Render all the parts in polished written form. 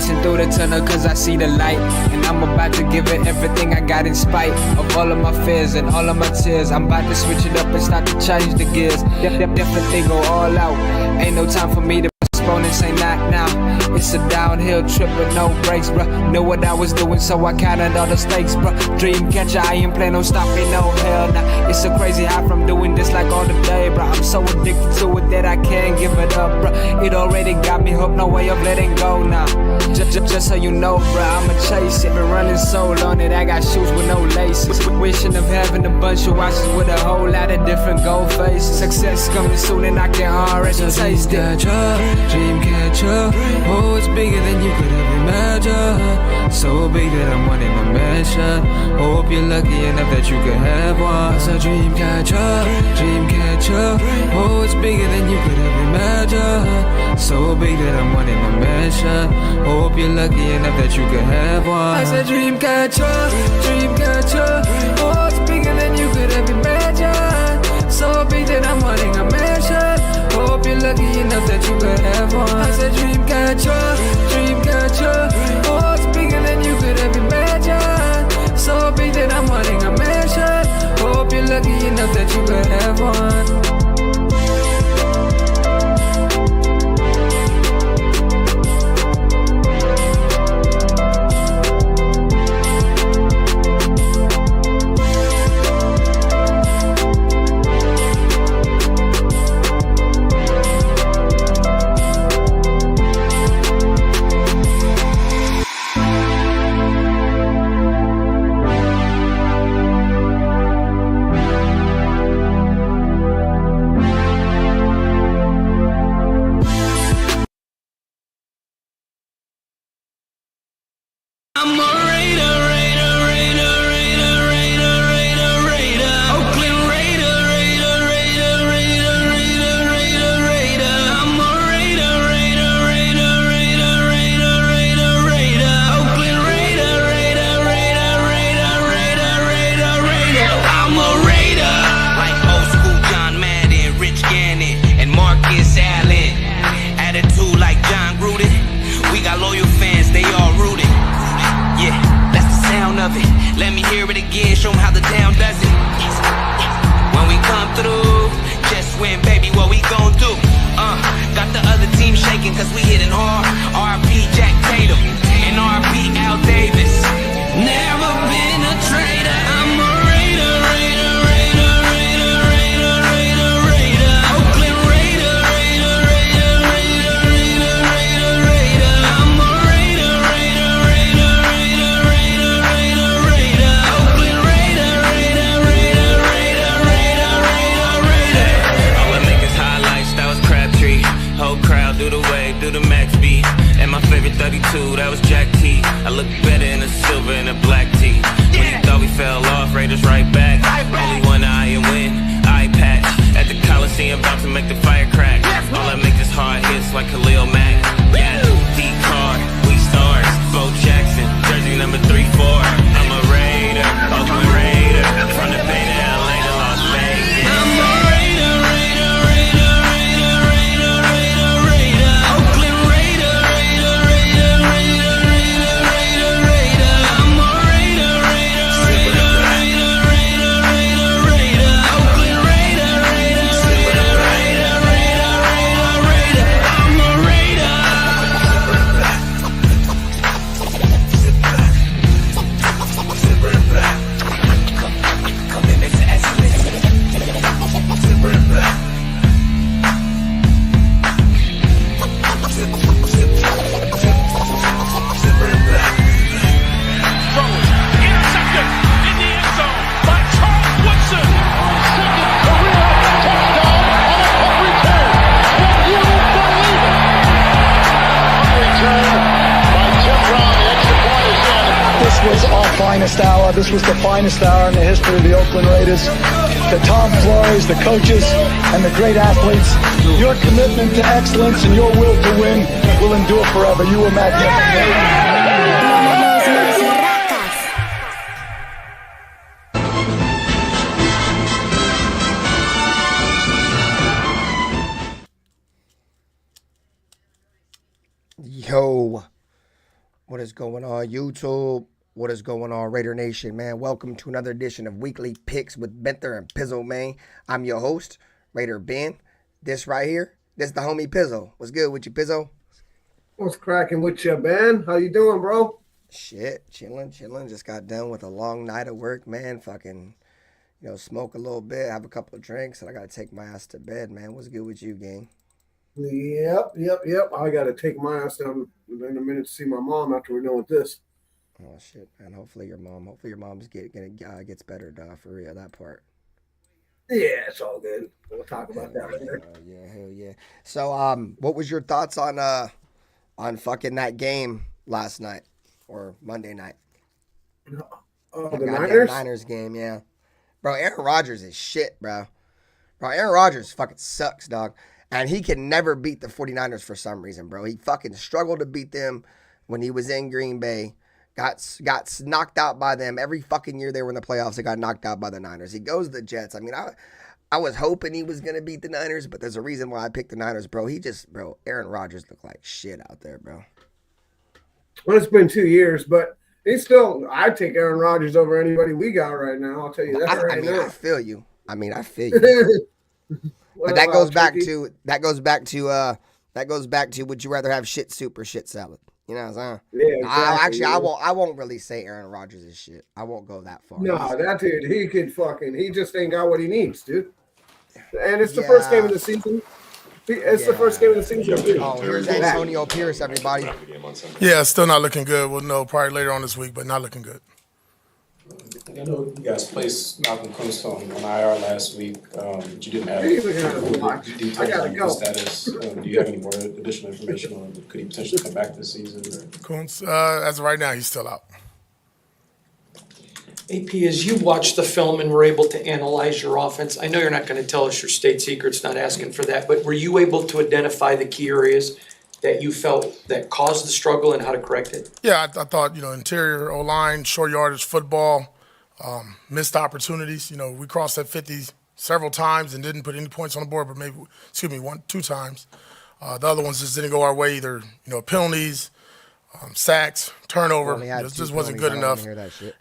racing through the tunnel cause I see the light. And I'm about to give it everything I got in spite of all of my fears and all of my tears. I'm about to switch it up and start to change the gears. Definitely go all out. Ain't no time for me to postpone and say not now. It's a downhill trip with no brakes, bruh. Know what I was doing, so I counted all the stakes, bruh. Dream catcher, I ain't plan on stopping, no hell nah. It's so crazy how from doing this like all the day, bruh. I'm so addicted to it that I can't give it up, bruh. It already got me hooked, no way of letting go now. Just so you know, bruh, I'ma chase it. Been running so long that I got shoes with no laces. Wishing of having a bunch of watches with a whole lot of different gold faces. Success coming soon and I can already taste it. Dream catcher, oh, it's bigger than you could ever imagine. So big that I'm wanting a mansion. Hope you're lucky enough that you could have one. It's a dream catcher, oh, it's bigger than you could ever imagine. So big that I'm wanting a mansion. Hope you're lucky enough that you could have one. It's a dream catcher, oh, it's bigger than you could ever imagine. So big that I'm wanting a mansion. Hope you're lucky enough that you could have one. I said dream catcher, oh, it's bigger than you could ever imagine. So big that I'm wanting a mansion. Hope you're lucky enough that you could have one. Let me hear it again, show them how the town does it. When we come through, just win, baby, what we gon' do? Got the other team shaking cause we hitting hard. R.I.P. Jack Tatum and R.I.P. Al Davis. Never been a traitor, I'm a Raider, Raider, Raider, Raider, Raider, Raider, Raider. Oakland Raider, Raider, Raider, Raider, Raider, Raider, Raider. I'm a Raider, Raider, Raider, Raider, Raider, Raider, Raider. Oakland Raider, Raider, Raider, Raider, Raider, Raider, Raider. All I make is highlights, that was Crabtree. Whole crowd do the wave, do the max beat. And my favorite 32, that was Jack T. I look better in a silver and a black tee. When you thought we fell off, Raiders right back. Only one eye and win, eye patch. At the Coliseum, about to make the fire crack. All I make is hard hits like Khalil Mack. Yeah, D-Card, we stars. Bo Jackson, jersey number 3-4. I'm a Raider, Oakland Raider. From the Bay to LA to Las Vegas. I'm a Raider, Raider, Raider, Raider, Raider, Raider, Raider. Oakland Raider, Raider, Raider, Raider, Raider, Raider, Raider. I'm a Raider, Raider, Raider, Raider, Raider, Raider, Raider. Oakland Raider, Raider, Raider, Raider, Raider, Raider, Raider. I'm a Raider. Intercepted in the end zone by Charles Woodson. Second career touchdown on a punt return. Can you believe it? Punt return by Tim Brown. The extra point is in. This was our finest hour. This was the finest hour in the history of the Oakland Raiders. The Tom Flores, the coaches, and the great athletes. Your commitment to excellence and your will to win will endure forever. You were magnificent. Yo, is going on, YouTube? What is going on, Raider Nation, man? Welcome to another edition of Weekly Picks with Ben and Pizzle, man. I'm your host, RaiderBen. This right here, this is the homie Pizzle. What's good with you, Pizzle? What's cracking with you, Ben? How you doing, bro? Shit, chilling. Just got done with a long night of work, man. Fucking, smoke a little bit, have a couple of drinks, and I got to take my ass to bed, man. What's good with you, gang? Yep. I got to take my ass down in a minute to see my mom after we're done with this. Oh, shit, man. Hopefully your mom's gets better, dog, for real, that part. Yeah, it's all good. We'll talk about that later. Hell yeah. So, what was your thoughts on fucking that game last night or Monday night? The Niners? Niners game, yeah. Bro, Aaron Rodgers is shit, bro. Aaron Rodgers fucking sucks, dog. And he can never beat the 49ers for some reason, bro. He fucking struggled to beat them when he was in Green Bay. Got knocked out by them. Every fucking year they were in the playoffs, they got knocked out by the Niners. He goes to the Jets. I mean, I was hoping he was going to beat the Niners, but there's a reason why I picked the Niners, bro. Aaron Rodgers looked like shit out there, bro. Well, it's been 2 years, but I'd take Aaron Rodgers over anybody we got right now. I'll tell you that now. I feel you. But that goes back to would you rather have shit soup or shit salad? You know what I'm saying? Yeah, exactly. I won't really say Aaron Rodgers is shit. I won't go that far. No, that dude, he just ain't got what he needs, dude. And it's the first game of the season. The first game of the season. Oh, here's Antonio Pierce, everybody. Yeah, still not looking good. We'll know probably later on this week, but not looking good. I know you guys placed Malcolm Kunst on IR last week, but you didn't have details on the status. Do you have any more additional information on could he potentially come back this season? Kunst, as of right now, he's still out. AP, as you watched the film and were able to analyze your offense, I know you're not going to tell us your state secrets, not asking for that, but were you able to identify the key areas that you felt that caused the struggle and how to correct it? Yeah, I thought, interior O-line, short yardage football, missed opportunities. We crossed that 50 several times and didn't put any points on the board, but two times. The other ones just didn't go our way either, penalties, sacks, turnover. It just wasn't good enough.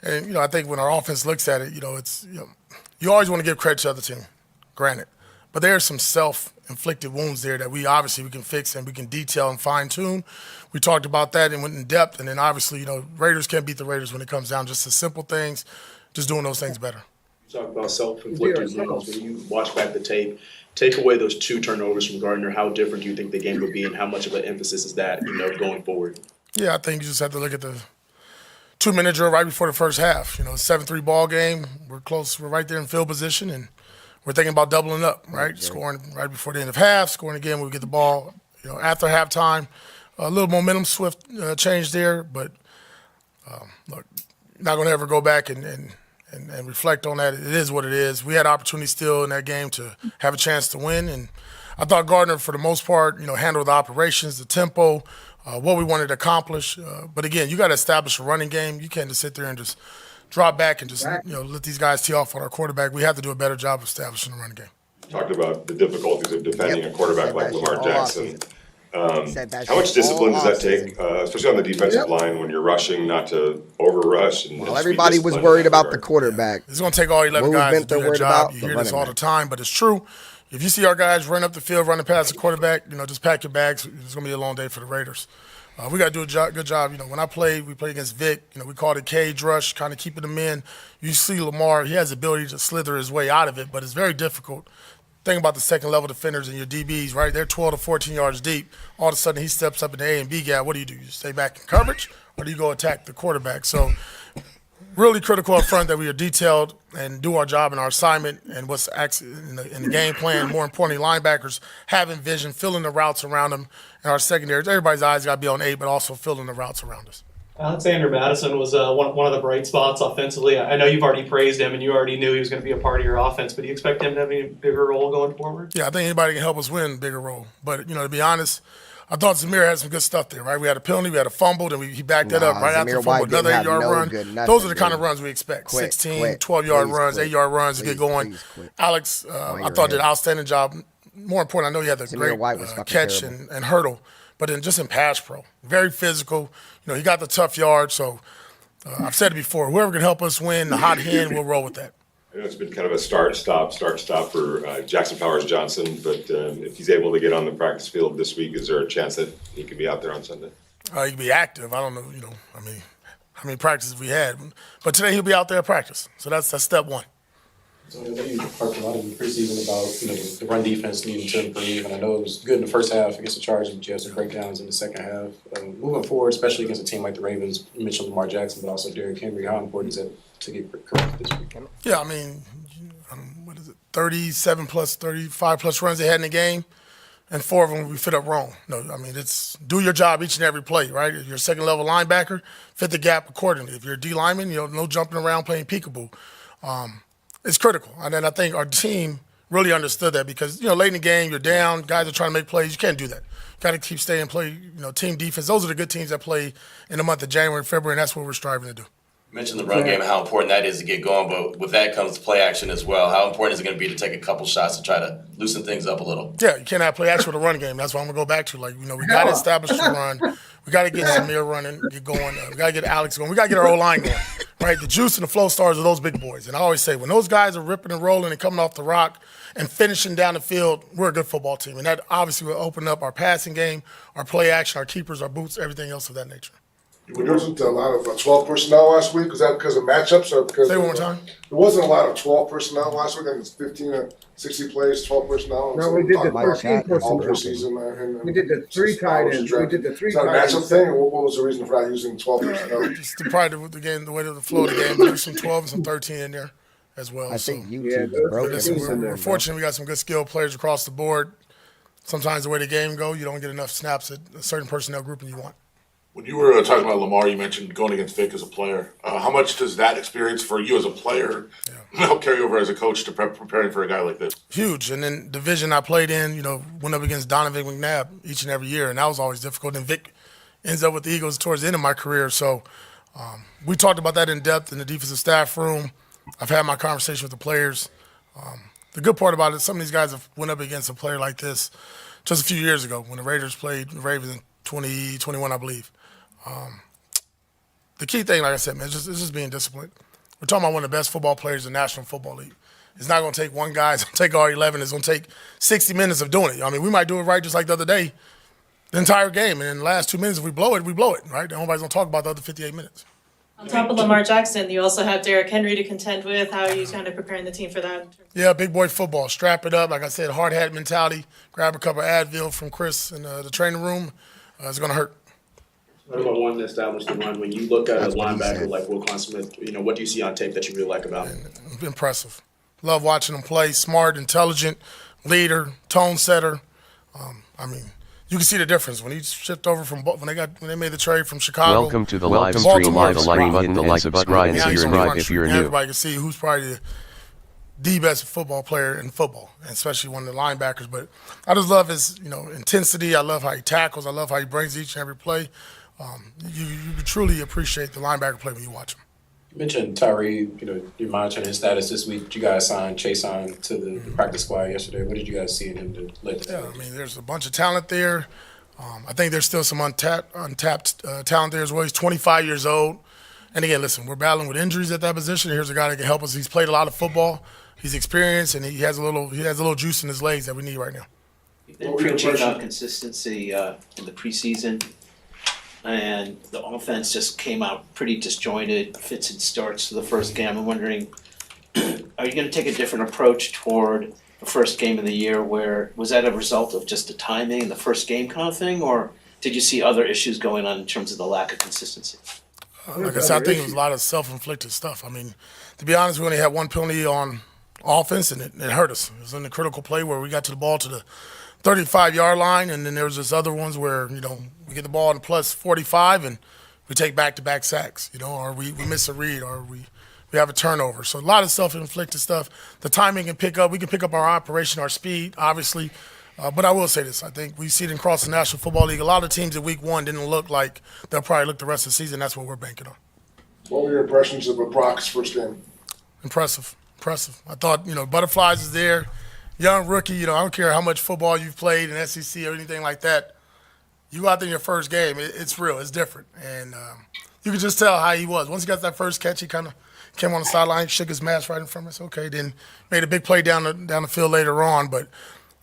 And, I think when our offense looks at it, it's, you always want to give credit to the other team, granted. But there are some self-inflicted wounds there that we can fix and we can detail and fine-tune. We talked about that and went in depth. And then obviously, Raiders can't beat the Raiders when it comes down just to simple things, just doing those things better. You talk about self-inflicted wounds. When you watch back the tape, take away those 2 turnovers from Gardner, how different do you think the game would be and how much of an emphasis is that, going forward? Yeah, I think you just have to look at the 2-minute drill right before the first half. 7-3 ball game. We're close. We're right there in field position, and we're thinking about doubling up, right? Scoring right before the end of half, scoring again when we get the ball, after halftime. A little momentum swift change there, but look, not going to ever go back and reflect on that. It is what it is. We had opportunity still in that game to have a chance to win, and I thought Gardner, for the most part, handled the operations, the tempo, what we wanted to accomplish. But again, you got to establish a running game. You can't just sit there and just drop back and just let these guys tee off on our quarterback. We have to do a better job of establishing the running game. Talked about the difficulties of defending a quarterback like Lamar Jackson. How much discipline does that take, especially on the defensive line when you're rushing, not to over-rush? Well, everybody was worried about the quarterback. It's going to take all 11 guys to do their job. You hear this all the time, but it's true. If you see our guys run up the field, running past the quarterback, just pack your bags. It's going to be a long day for the Raiders. We got to do a good job. When we played against Vic, we called it cage rush, kind of keeping them in. You see Lamar, he has the ability to slither his way out of it, but it's very difficult. Think about the second-level defenders and your DBs, right? They're 12 to 14 yards deep. All of a sudden, he steps up in the A and B gap. What do? You stay back in coverage, or do you go attack the quarterback? So really critical up front that we are detailed and do our job and our assignment and what's actually in the game plan. More importantly, linebackers having vision, filling the routes around them, and our secondaries. Everybody's eyes got to be on 8, but also filling the routes around us. Alexander Madison was one of the bright spots offensively. I know you've already praised him and you already knew he was going to be a part of your offense, but do you expect him to have a bigger role going forward? Yeah, I think anybody can help us win a bigger role. But, to be honest, I thought Zamir had some good stuff there, right? We had a penalty, we had a fumble, and he backed that up right after the fumble. Another 8-yard run. Those are the kind of runs we expect. 16, 12-yard runs, 8-yard runs to get going. Alex, I thought did an outstanding job. More important, I know he had the great catch and hurdle. but just in pass pro. Very physical. He got the tough yard. So I've said it before, whoever can help us win, the hot hand, we'll roll with that. I know it's been kind of a start-stop for Jackson Powers-Johnson, but if he's able to get on the practice field this week, is there a chance that he could be out there on Sunday? He could be active. I don't know, how many practices we had. But today he'll be out there at practice. So that's step one. So I know you talked a lot in the preseason about the run defense needing to improve, and I know it was good in the first half against the Chargers, but you had some breakdowns in the second half. Moving forward, especially against a team like the Ravens, you mentioned Lamar Jackson, but also Derrick Henry. How important is that to get corrected this week? Yeah, 37 plus, 35 plus runs they had in the game, and 4 of them we fit up wrong. No, it's do your job each and every play, right? If you're a second level linebacker, fit the gap accordingly. If you're a D lineman, no jumping around playing peekaboo. It's critical. And then I think our team really understood that because, late in the game, you're down, guys are trying to make plays. You can't do that. You got to keep staying play, team defense. Those are the good teams that play in the month of January and February, and that's what we're striving to do. You mentioned the run game and how important that is to get going, but with that comes play action as well. How important is it going to be to take a couple shots to try to loosen things up a little? Yeah, you can't have play action with a run game. That's what I'm going to go back to. We got to establish the run. We got to get Samir running, get going. We got to get Alex going. We got to get our O-line going, right? The juice and the flow stars are those big boys. And I always say, when those guys are ripping and rolling and coming off the rock and finishing down the field, we're a good football team. And that obviously will open up our passing game, our play action, our keepers, our boots, everything else of that nature. There wasn't a lot of 12 personnel last week. Was that because of matchups or because? Say one more time. There wasn't a lot of 12 personnel last week. I think it's 15 or 60 plays, 12 personnel. No, we did the 13 personnel. We did the 3 tight ends. We did the 3 tight ends. Is that a matchup thing, or what was the reason for not using 12 personnel? Just the way of the flow of the game. There's some 12 and some 13 in there as well. I think YouTube broke it. We're fortunate we got some good skilled players across the board. Sometimes the way the game goes, you don't get enough snaps at a certain personnel grouping you want. When you were talking about Lamar, you mentioned going against Vic as a player. How much does that experience for you as a player help carry over as a coach to preparing for a guy like this? Huge. And then the division I played in, went up against Donovan McNabb each and every year, and that was always difficult. And Vic ends up with the Eagles towards the end of my career. So we talked about that in depth in the defensive staff room. I've had my conversation with the players. The good part about it, some of these guys have went up against a player like this just a few years ago when the Raiders played the Ravens in 2021, I believe. The key thing, like I said, man, it's just being disciplined. We're talking about one of the best football players in the National Football League. It's not going to take one guy. It's going to take all 11. It's going to take 60 minutes of doing it. We might do it right just like the other day, the entire game. And in the last 2 minutes, if we blow it, right? Nobody's going to talk about the other 58 minutes. On top of Lamar Jackson, you also have Derrick Henry to contend with. How are you kind of preparing the team for that? Yeah, big boy football. Strap it up. Like I said, hard hat mentality. Grab a couple of Advil from Chris in the training room. It's going to hurt. What about one that established the run? When you look at a linebacker like Wilcon Smith, what do you see on tape that you really like about him? Impressive. Love watching him play. Smart, intelligent, leader, tone setter. You can see the difference when he shipped over from when they made the trade from Chicago. Welcome to the live stream. Hit the like subscribe if you're new. Everybody can see who's probably the best football player in football, and especially one of the linebackers. But I just love his intensity. I love how he tackles. I love how he brings each and every play. You truly appreciate the linebacker play when you watch him. You mentioned Tyree, you're monitoring his status this week. You guys Chase signed to the practice squad yesterday. What did you guys see in him to let this there's a bunch of talent there. I think there's still some untapped talent there as well. He's 25 years old. And again, listen, we're battling with injuries at that position. Here's a guy that can help us. He's played a lot of football. He's experienced, and he has a little juice in his legs that we need right now. You've been preaching about consistency in the preseason, and the offense just came out pretty disjointed, fits and starts to the first game. I'm wondering, are you going to take a different approach toward the first game of the year? Was that a result of just the timing and the first game kind of thing, or did you see other issues going on in terms of the lack of consistency? Like I said, I think it was a lot of self-inflicted stuff. To be honest, we only had one penalty on offense, and it hurt us. It was in the critical play where we got to the ball to the 35-yard line, and then there was just other ones where, we get the ball in plus 45 and we take back-to-back sacks, or we miss a read, or we have a turnover. So a lot of self-inflicted stuff. The timing can pick up. We can pick up our operation, our speed, obviously. But I will say this. I think we see it across the National Football League. A lot of teams in week one didn't look like they'll probably look the rest of the season. That's what we're banking on. What were your impressions of Brock's first game? Impressive. I thought, Butterflies is there. Young rookie, I don't care how much football you've played in SEC or anything like that. You go out there in your first game, it's real, it's different. And you could just tell how he was. Once he got that first catch, he kind of came on the sideline, shook his mask right in front of us. Okay, then made a big play down the field later on. But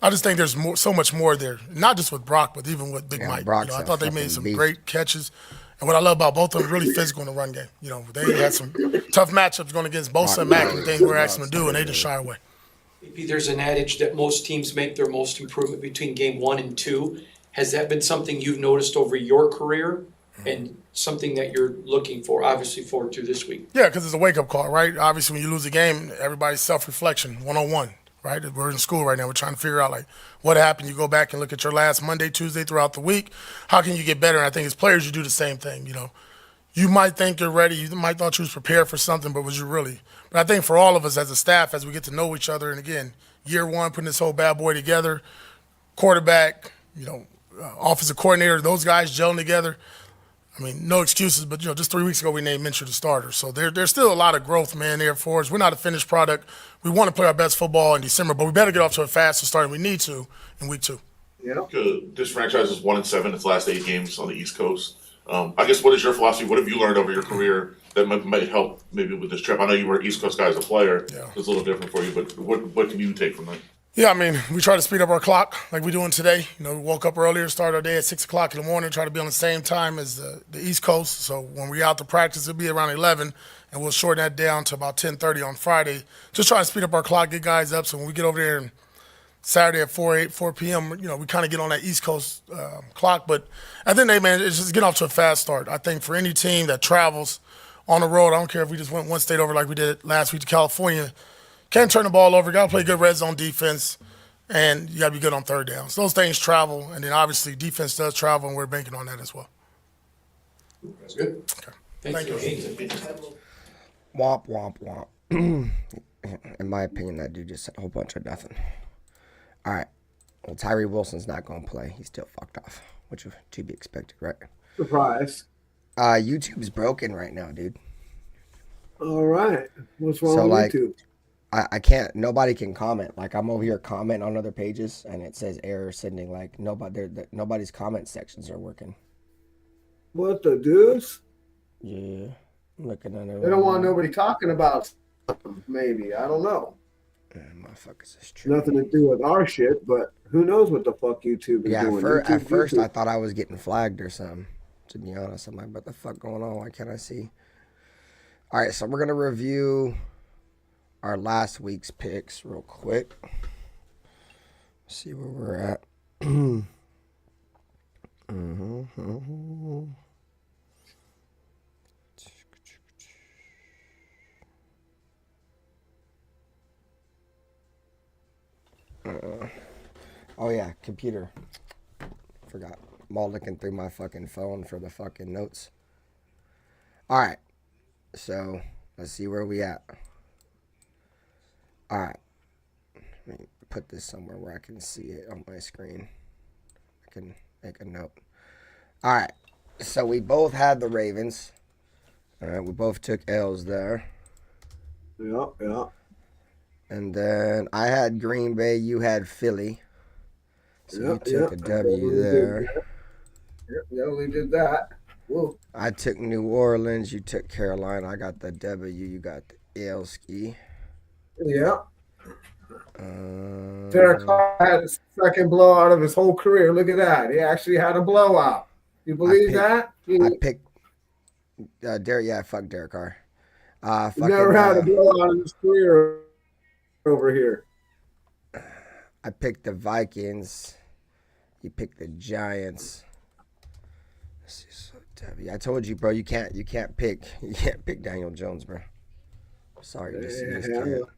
I just think there's so much more there, not just with Brock, but even with Big Mike. I thought they made some great catches. And what I love about both of them, really physical in the run game. They had some tough matchups going against Bosa and Mack and things we were asking them to do, and they just shy away. Maybe there's an adage that most teams make their most improvement between game 1 and 2. Has that been something you've noticed over your career and something that you're looking for, obviously, forward to this week? Yeah, because it's a wake-up call, right? Obviously, when you lose a game, everybody's self-reflection, one-on-one, right? We're in school right now. We're trying to figure out, what happened. You go back and look at your last Monday, Tuesday throughout the week. How can you get better? And I think as players, you do the same thing, You might think you're ready. You might thought you was prepared for something, but was you really? But I think for all of us as a staff, as we get to know each other, and again, year one, putting this whole bad boy together, quarterback, offensive coordinator, those guys gelling together. I mean, no excuses, but, just 3 weeks ago we named Minshew the starter. So there's still a lot of growth, man, there for us. We're not a finished product. We want to play our best football in December, but we better get off to a faster start, and we need to in week 2. Yeah. This franchise is 1-7 its last 8 games on the East Coast. I guess what is your philosophy? What have you learned over your career that might help maybe with this trip? I know you were an East Coast guy as a player. Yeah. It's a little different for you, but what can you take from that? Yeah, I mean, we try to speed up our clock like we're doing today. We woke up earlier, started our day at 6 o'clock in the morning, try to be on the same time as the East Coast. So when we're out to practice, it'll be around 11, and we'll shorten that down to about 10:30 on Friday. Just try to speed up our clock, get guys up, so when we get over there and Saturday at 4 p.m., we kind of get on that East Coast clock. But at the end of the day, man, it's just getting off to a fast start. I think for any team that travels on the road, I don't care if we just went one state over like we did last week to California, can't turn the ball over, got to play good red zone defense, and you got to be good on third down. So those things travel, and then obviously defense does travel, and we're banking on that as well. That's good. Okay. Thank you. Womp, womp, womp. In my opinion, that dude just said a whole bunch of nothing. All right. Well, Tyree Wilson's not going to play. He's still fucked off, which is to be expected, right? Surprise. YouTube's broken right now, dude. All right. What's wrong with YouTube? I can't. Nobody can comment. I'm over here commenting on other pages, and it says error sending. Nobody's comment sections are working. What the deuce? Yeah. I'm looking at it. They don't want nobody talking about something, maybe. I don't know. Motherfuckers is true. Nothing to do with our shit, but who knows what the fuck YouTube is doing. At first I thought I was getting flagged or something. To be honest, I'm like, what the fuck going on? Why can't I see? All right, so we're going to review our last week's picks real quick. See where we're at. Oh yeah, computer. Forgot. I'm all looking through my fucking phone for the fucking notes. All right. So let's see where we at. All right. Let me put this somewhere where I can see it on my screen. I can make a note. All right. So we both had the Ravens. All right. We both took L's there. Yeah. And then I had Green Bay. You had Philly. So you took a W there. Yeah, we did that. Whoa. I took New Orleans. You took Carolina. I got the W. You got the L ski. Yeah. Derek Carr had his second blowout of his whole career. Look at that. He actually had a blowout. You believe that? I picked Derek. Yeah, fuck Derek Carr. Never had a blowout in his career over here. I picked the Vikings. You picked the Giants. I told you, bro. You can't pick Daniel Jones, bro. Sorry, you just can't.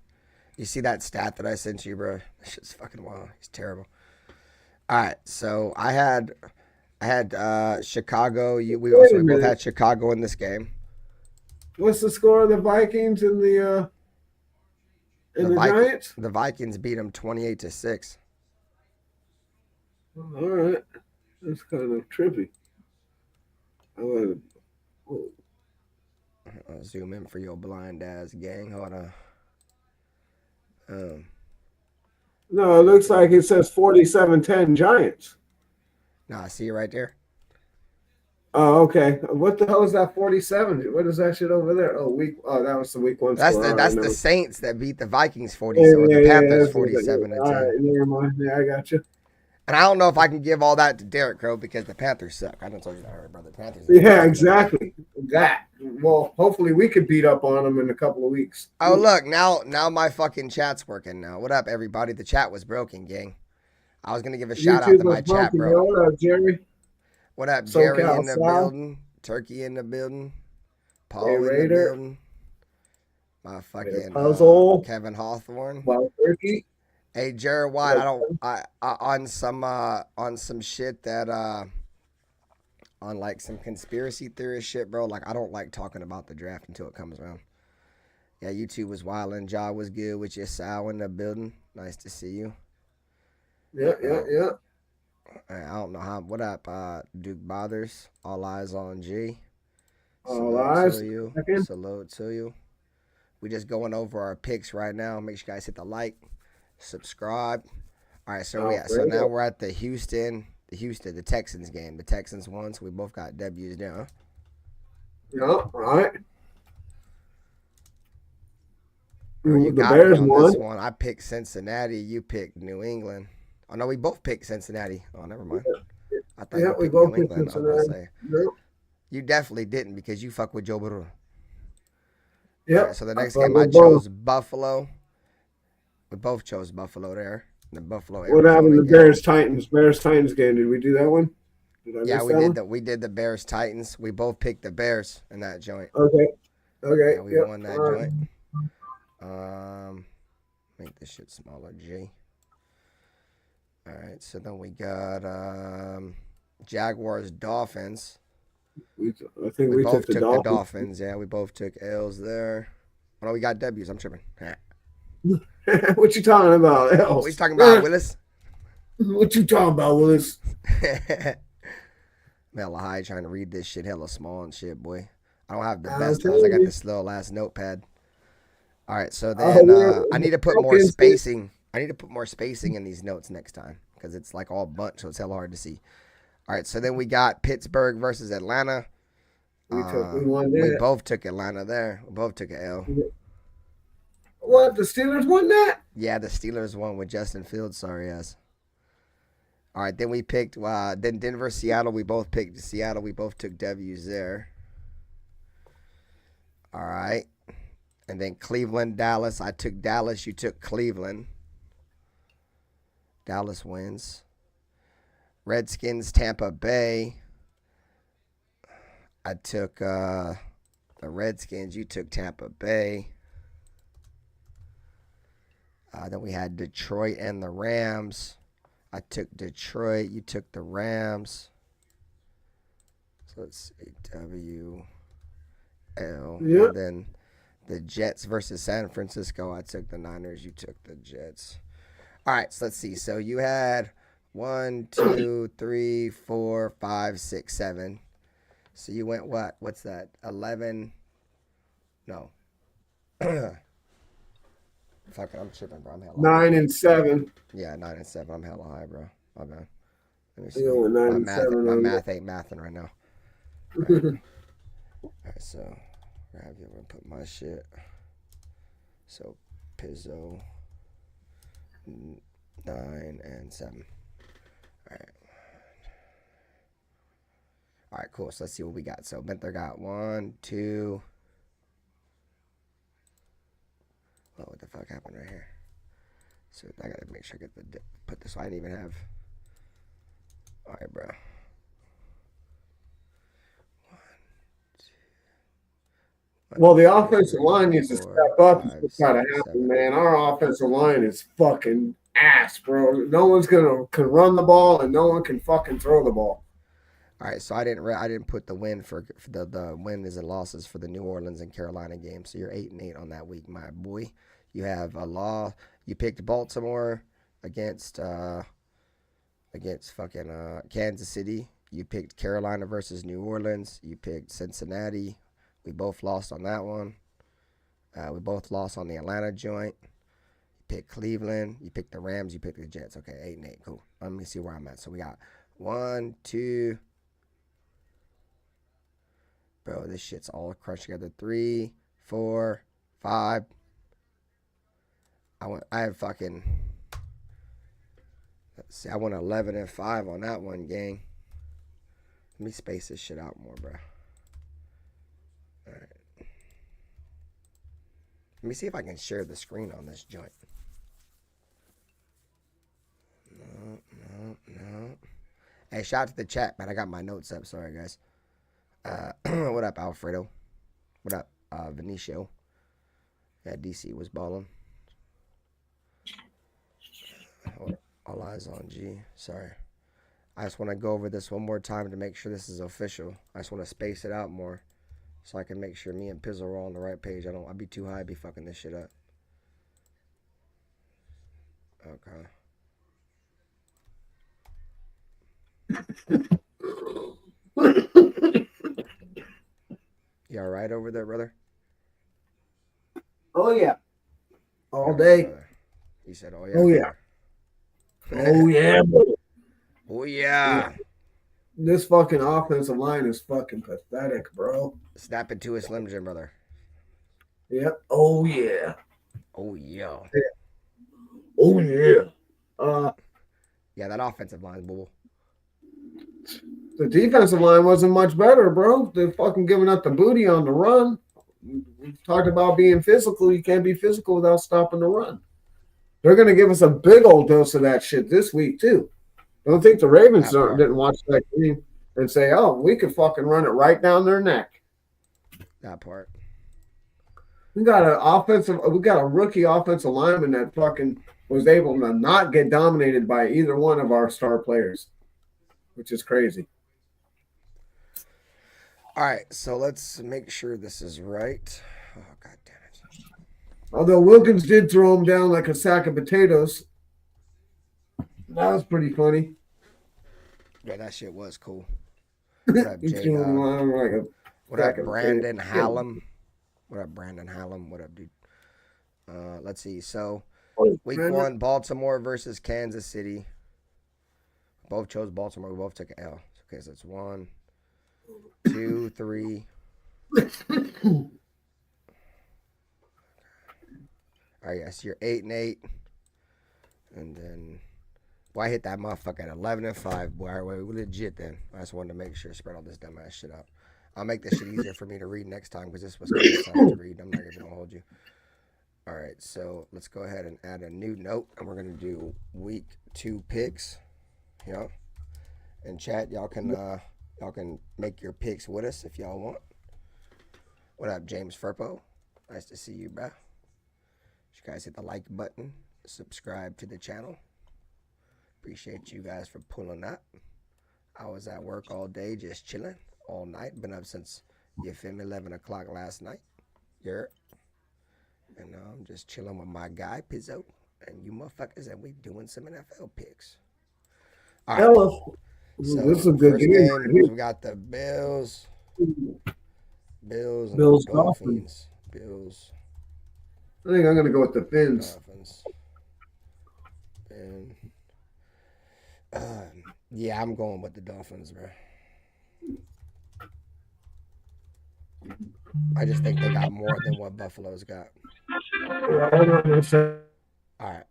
You see that stat that I sent you, bro? That shit's fucking wild. He's terrible. All right, so I had Chicago. We both had Chicago in this game. What's the score of the Vikings and the Giants? The Vikings beat them 28-6. All right, that's kind of trippy. I'll zoom in for your blind ass gang. Hold on. No, it looks like it says 47-10 Giants. No, I see it right there. Oh, okay. What the hell is that 47? What is that shit over there? Oh, that was the week 1 That's score. the Saints that beat the Vikings 47 or the Panthers 47 to 10. All right, never mind. Yeah, I got you. And I don't know if I can give all that to Derek Crow because the Panthers suck. I done told you that already, brother. Panthers. Yeah, exactly. That. Well, hopefully we could beat up on them in a couple of weeks. Oh, look, now my fucking chat's working now. What up, everybody? The chat was broken, gang. I was going to give a shout out to my chat, bro. What up, Jerry? What up, Jerry in the building? Turkey in the building? Paul in the building? My fucking Puzzle. Kevin Hawthorne. Wild Turkey. Hey, Jared White, I on some shit that on like some conspiracy theorist shit, bro. Like I don't like talking about the draft until it comes around. Yeah, YouTube was wild and Ja was good with your Sal in the building. Nice to see you. Yeah. I don't know how. What up, Duke Bothers? All eyes on G. All eyes. Salute to you. We just going over our picks right now. Make sure you guys hit the like, subscribe. All right, so so now we're at the Texans game. The Texans won, so we both got W's now. Yeah, all right. You the got Bears me on won. this one. I picked Cincinnati. You picked New England. Oh no, we both picked Cincinnati. Oh, never mind. I thought you we picked both New picked England. I was about to Cincinnati. say. Yep. You definitely didn't because you fuck with Joe Burrow. Yep. Right, so the next game I chose Buffalo. We both chose Buffalo there. The Buffalo. What happened to the Bears Titans? Bears Titans game. Did we do that one? Yeah, we did that. We did the Bears Titans. We both picked the Bears in that joint. Okay. Yeah, we won that joint. Make this shit smaller, G. All right, so then we got Jaguars Dolphins. I think we both took the Dolphins. Yeah, we both took L's there. Oh, no, we got W's. I'm tripping. What you talking about, L's? What you talking about, Willis? What you talking about, Willis? I'm hella high trying to read this shit hella small and shit, boy. I don't have the best ones. I got this little ass notepad. All right, so then I need to put more spacing. I need to put more spacing in these notes next time because it's like all bunch, so it's hella hard to see. All right, so then we got Pittsburgh versus Atlanta. We won that. We both took Atlanta there. We both took an L. What? The Steelers won that? Yeah, the Steelers won with Justin Fields. Sorry ass. All right, then we picked then Denver, Seattle. We both picked Seattle. We both took W's there. All right. And then Cleveland, Dallas. I took Dallas. You took Cleveland. Dallas wins. Redskins, Tampa Bay. I took the Redskins. You took Tampa Bay. Then we had Detroit and the Rams. I took Detroit. You took the Rams. So let's see. W, L. Yep. And then the Jets versus San Francisco. I took the Niners. You took the Jets. All right. So let's see. So you had 1, 2, 3, 4, 5, 6, 7. So you went what? What's that? 11? No. Fuck it, I'm tripping, bro. I'm hella 9 and 7. Yeah, 9 and 7. I'm hella high, bro. My bad. Let me see. Yeah, we're 9 and 7. My math ain't mathing right now. All right, so I'm gonna put my shit. So Pizzle 9 and 7. All right. All right, cool. So let's see what we got. So Benther got 1, 2. Oh, what the fuck happened right here? So I gotta make sure I get the put this. I didn't even have. All right, bro. 1, 2. Well, the offensive line needs to step up. It's what's gotta happen, man. Our offensive line is fucking ass, bro. No one's can run the ball, and no one can fucking throw the ball. All right, so I didn't put the win for the wins and losses for the New Orleans and Carolina game. So you're 8-8 on that week, my boy. You have a law. You picked Baltimore against fucking Kansas City. You picked Carolina versus New Orleans. You picked Cincinnati. We both lost on that one. We both lost on the Atlanta joint. You picked Cleveland. You picked the Rams. You picked the Jets. Okay, 8-8. Cool. Let me see where I'm at. So we got 1, 2. Bro, this shit's all crushed together. 3, 4, 5. I have fucking. Let's see. I went 11 and 5 on that one, gang. Let me space this shit out more, bro. All right. Let me see if I can share the screen on this joint. No. Hey, shout out to the chat, man. I got my notes up. Sorry, guys. What up, Alfredo? What up, Vinicio? Yeah, DC was balling. All eyes on G. Sorry. I just want to go over this one more time to make sure this is official. I just want to space it out more so I can make sure me and Pizzle are all on the right page. I'd be too high to be fucking this shit up. Okay. You all right over there, brother? Oh, yeah. All day. He said, oh, yeah. Oh, yeah. Oh, yeah. Oh, yeah. This fucking offensive line is fucking pathetic, bro. Snap it to a Slim Jim, brother. Yep. Oh, yeah. Oh, yeah. Oh, yeah. Yeah, that offensive line, boo. The defensive line wasn't much better, bro. They're fucking giving up the booty on the run. We've talked about being physical. You can't be physical without stopping the run. They're going to give us a big old dose of that shit this week, too. I don't think the Ravens didn't watch that game and say, oh, we could fucking run it right down their neck. That part. We got a rookie offensive lineman that fucking was able to not get dominated by either one of our star players, which is crazy. All right, so let's make sure this is right. Oh, God damn it. Although Wilkins did throw him down like a sack of potatoes. That was pretty funny. Yeah, that shit was cool. What up, J-Dog? What up, Brandon Hallam? What up, Brandon Hallam? What up, dude? Let's see. So, week 1, Baltimore versus Kansas City. Both chose Baltimore. We both took an L. Okay, so it's 1, 2, 3. All right, yes, you're 8-8. And then, I hit that motherfucker at 11 and 5. Boy, we legit then. I just wanted to make sure spread all this dumbass shit out. I'll make this shit easier for me to read next time because this was kind of tough to read. I'm not even gonna hold you. All right, so let's go ahead and add a new note, and we're gonna do week 2 picks. Yeah, and chat, y'all can make your picks with us if y'all want. What up, James Furpo? Nice to see you, bro. You guys hit the like button, subscribe to the channel. Appreciate you guys for pulling up. I was at work all day, just chilling all night. Been up since, you feel me, 11 o'clock last night. Yeah. And I'm just chilling with my guy, Pizzle, and you motherfuckers, and we doing some NFL picks. All right. Hello. So, this is a good game. We got the Bills and the Dolphins. Bills. I think I'm going to go with the Fins. Dolphins. And yeah, I'm going with the Dolphins, bro. I just think they got more than what Buffalo's got. All right.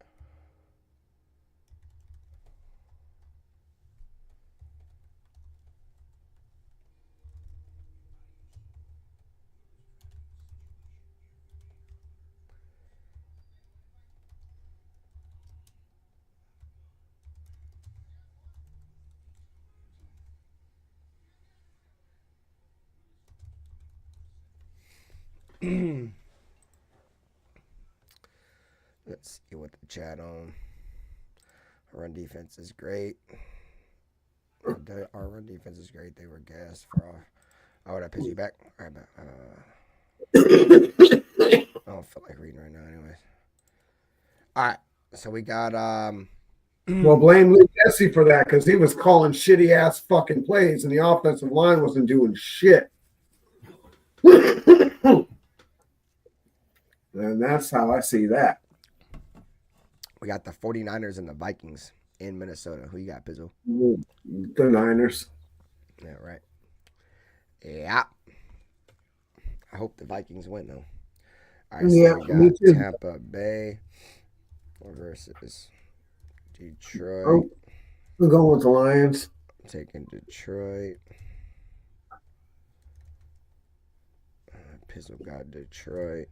Let's see what the chat on. Our run defense is great. Our run defense is great. They were gassed for all. Oh, would I pitch you back? All right, I don't feel like reading right now anyways. All right, so we got well, blame Lee Jesse for that because he was calling shitty ass fucking plays and the offensive line wasn't doing shit. And that's how I see that. We got the 49ers and the Vikings in Minnesota. Who you got, Pizzle? The Niners. Yeah, right. Yeah. I hope the Vikings win though. All right, Yeah, so we me got too. Tampa Bay versus Detroit. Oh, I'm going with the Lions. I'm taking Detroit. Pizzle got Detroit.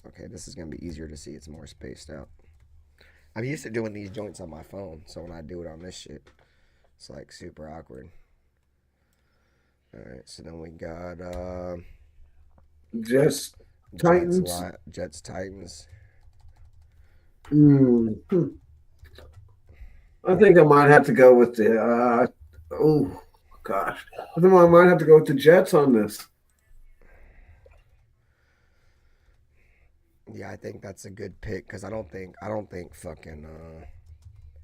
Okay, this is going to be easier to see. It's more spaced out. I'm used to doing these joints on my phone, so when I do it on this shit, it's like super awkward. All right, so then we got Jets, Titans. Jets, Titans. I think I might have to go with the. Oh gosh, I think I might have to go with the Jets on this. Yeah, I think that's a good pick because I don't think fucking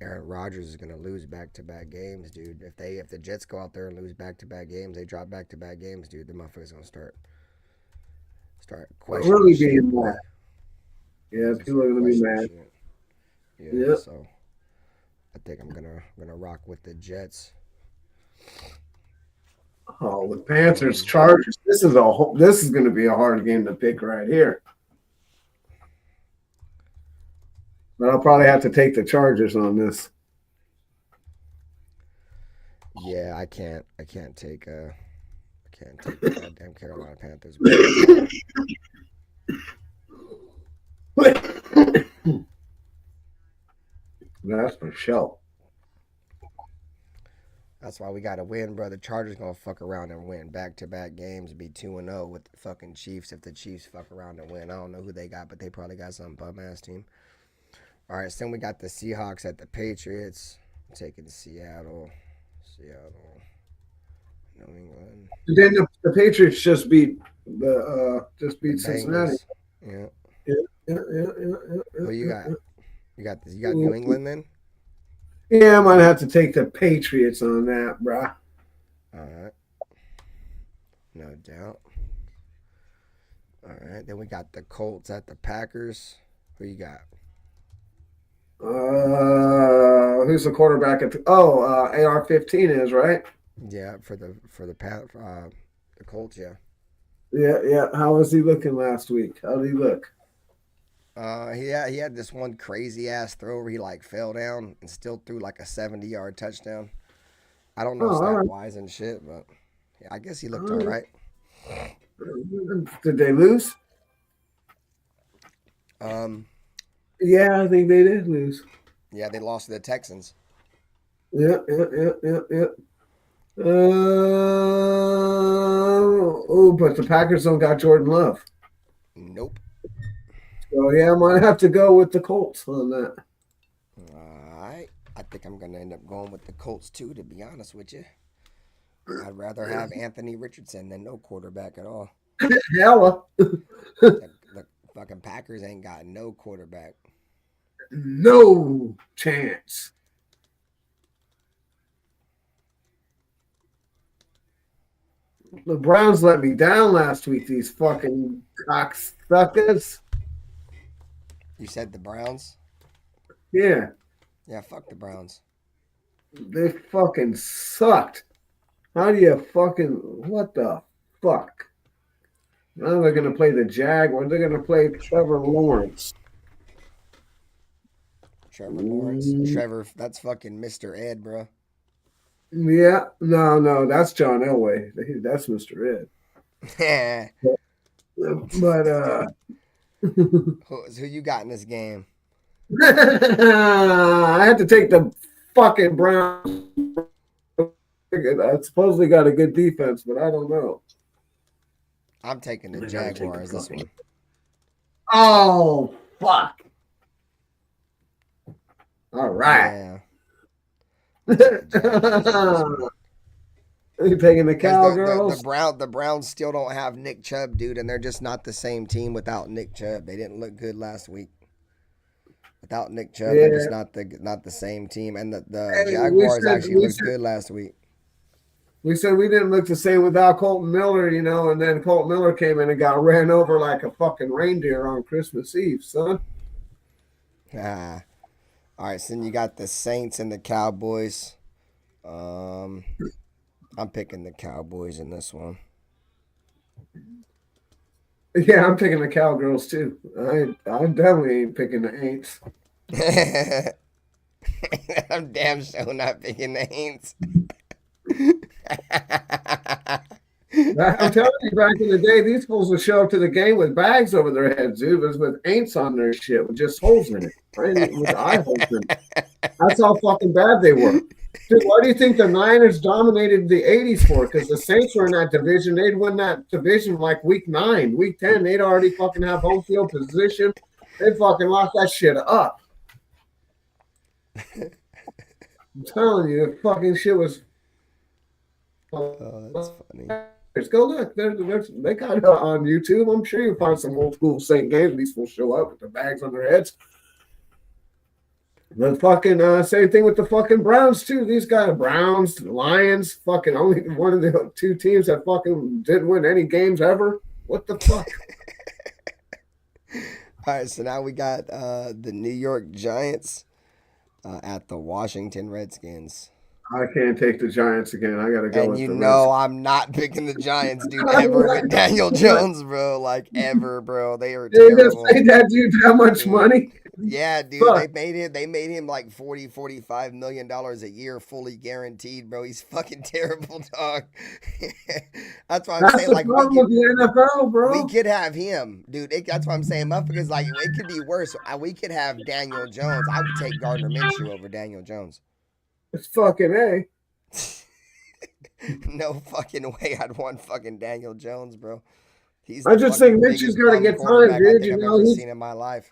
Aaron Rodgers is gonna lose back-to-back games, dude. If the Jets go out there and lose back-to-back games, they drop back-to-back games, dude. The motherfuckers gonna start questioning. Really being mad. Yeah, people are gonna be mad. Yeah, so I think I'm gonna rock with the Jets. Oh, the Panthers, Chargers. This is going to be a hard game to pick right here. But I'll probably have to take the Chargers on this. Yeah, I can't take the goddamn Carolina Panthers. That's for sure. That's why we gotta win, bro. The Chargers gonna fuck around and win back-to-back games, be 2-0 with the fucking Chiefs. If the Chiefs fuck around and win, I don't know who they got, but they probably got some bum-ass team. All right, so then we got the Seahawks at the Patriots. I'm taking Seattle, New England. And then the Patriots just beat Cincinnati. Yeah. Yeah. Who you got? You got New England then? Yeah, I might have to take the Patriots on that, bruh. All right. No doubt. All right. Then we got the Colts at the Packers. Who you got? Who's the quarterback at AR-15 is, right? Yeah, for the Colts, yeah. Yeah. How was he looking last week? How did he look? He had this one crazy ass throw where he like fell down and still threw like a 70-yard touchdown. I don't know stat wise and shit, but yeah, I guess he looked all right. Did they lose? Yeah, I think they did lose. Yeah, they lost to the Texans. Yeah. But the Packers don't got Jordan Love. Nope. So yeah, I might have to go with the Colts on that. All right. I think I'm gonna end up going with the Colts too, to be honest with you. I'd rather have Anthony Richardson than no quarterback at all. Hella. The fucking Packers ain't got no quarterback. No chance. The Browns let me down last week, these fucking cocksuckers. You said the Browns? Yeah. Yeah, fuck the Browns. They fucking sucked. How do you what the fuck? Now they're going to play the Jaguars. They're going to play Trevor Lawrence. Trevor, that's fucking Mr. Ed, bro. Yeah. No, that's John Elway. That's Mr. Ed. But who you got in this game? I had to take the fucking Browns. I supposedly got a good defense, but I don't know. I'm taking the Jaguars this one. Oh, fuck. All right. Yeah. You taking the Cowgirls? The Browns still don't have Nick Chubb, dude, and they're just not the same team without Nick Chubb. They didn't look good last week. Without Nick Chubb, they're just not the same team. And the Jaguars actually looked good last week. We said we didn't look the same without Colton Miller, and then Colton Miller came in and got ran over like a fucking reindeer on Christmas Eve, son. All right, so then you got the Saints and the Cowboys. I'm picking the Cowboys in this one. Yeah, I'm picking the Cowgirls too. I definitely ain't picking the Aints. I'm damn sure not picking the Aints. I'm telling you, back in the day, these fools would show up to the game with bags over their heads, dude. It was with Aints on their shit with just holes in it, right? With eye holes in it. That's how fucking bad they were. Dude, why do you think the Niners dominated the 80s for? Because the Saints were in that division. They'd win that division like week 9, week 10. They'd already fucking have home field position. They fucking locked that shit up. I'm telling you, the fucking shit was. Oh, that's funny. Go look. They got it on YouTube. I'm sure you'll find some old school Saint games. These will show up with the bags on their heads. The fucking same thing with the fucking Browns too. These guys, Browns, Lions, fucking only one of the 2 teams that fucking didn't win any games ever. What the fuck? All right, so now we got the New York Giants at the Washington Redskins. I can't take the Giants again. I gotta go. And with you the know I'm not picking the Giants, dude, ever with Daniel Jones, bro. Like ever, bro. They are terrible. They just paid that dude that much money. Yeah, dude. Fuck. They made him like $45 million a year, fully guaranteed, bro. He's fucking terrible, dog. That's why I'm saying, like, the problem with the NFL, bro. We could have him, dude. That's what I'm saying. Motherfuckers, like, it could be worse. We could have Daniel Jones. I would take Gardner Minshew over Daniel Jones. It's fucking A. No fucking way I'd want fucking Daniel Jones, bro. I just think Minshew's got to get time, dude. You know, he's seen in my life.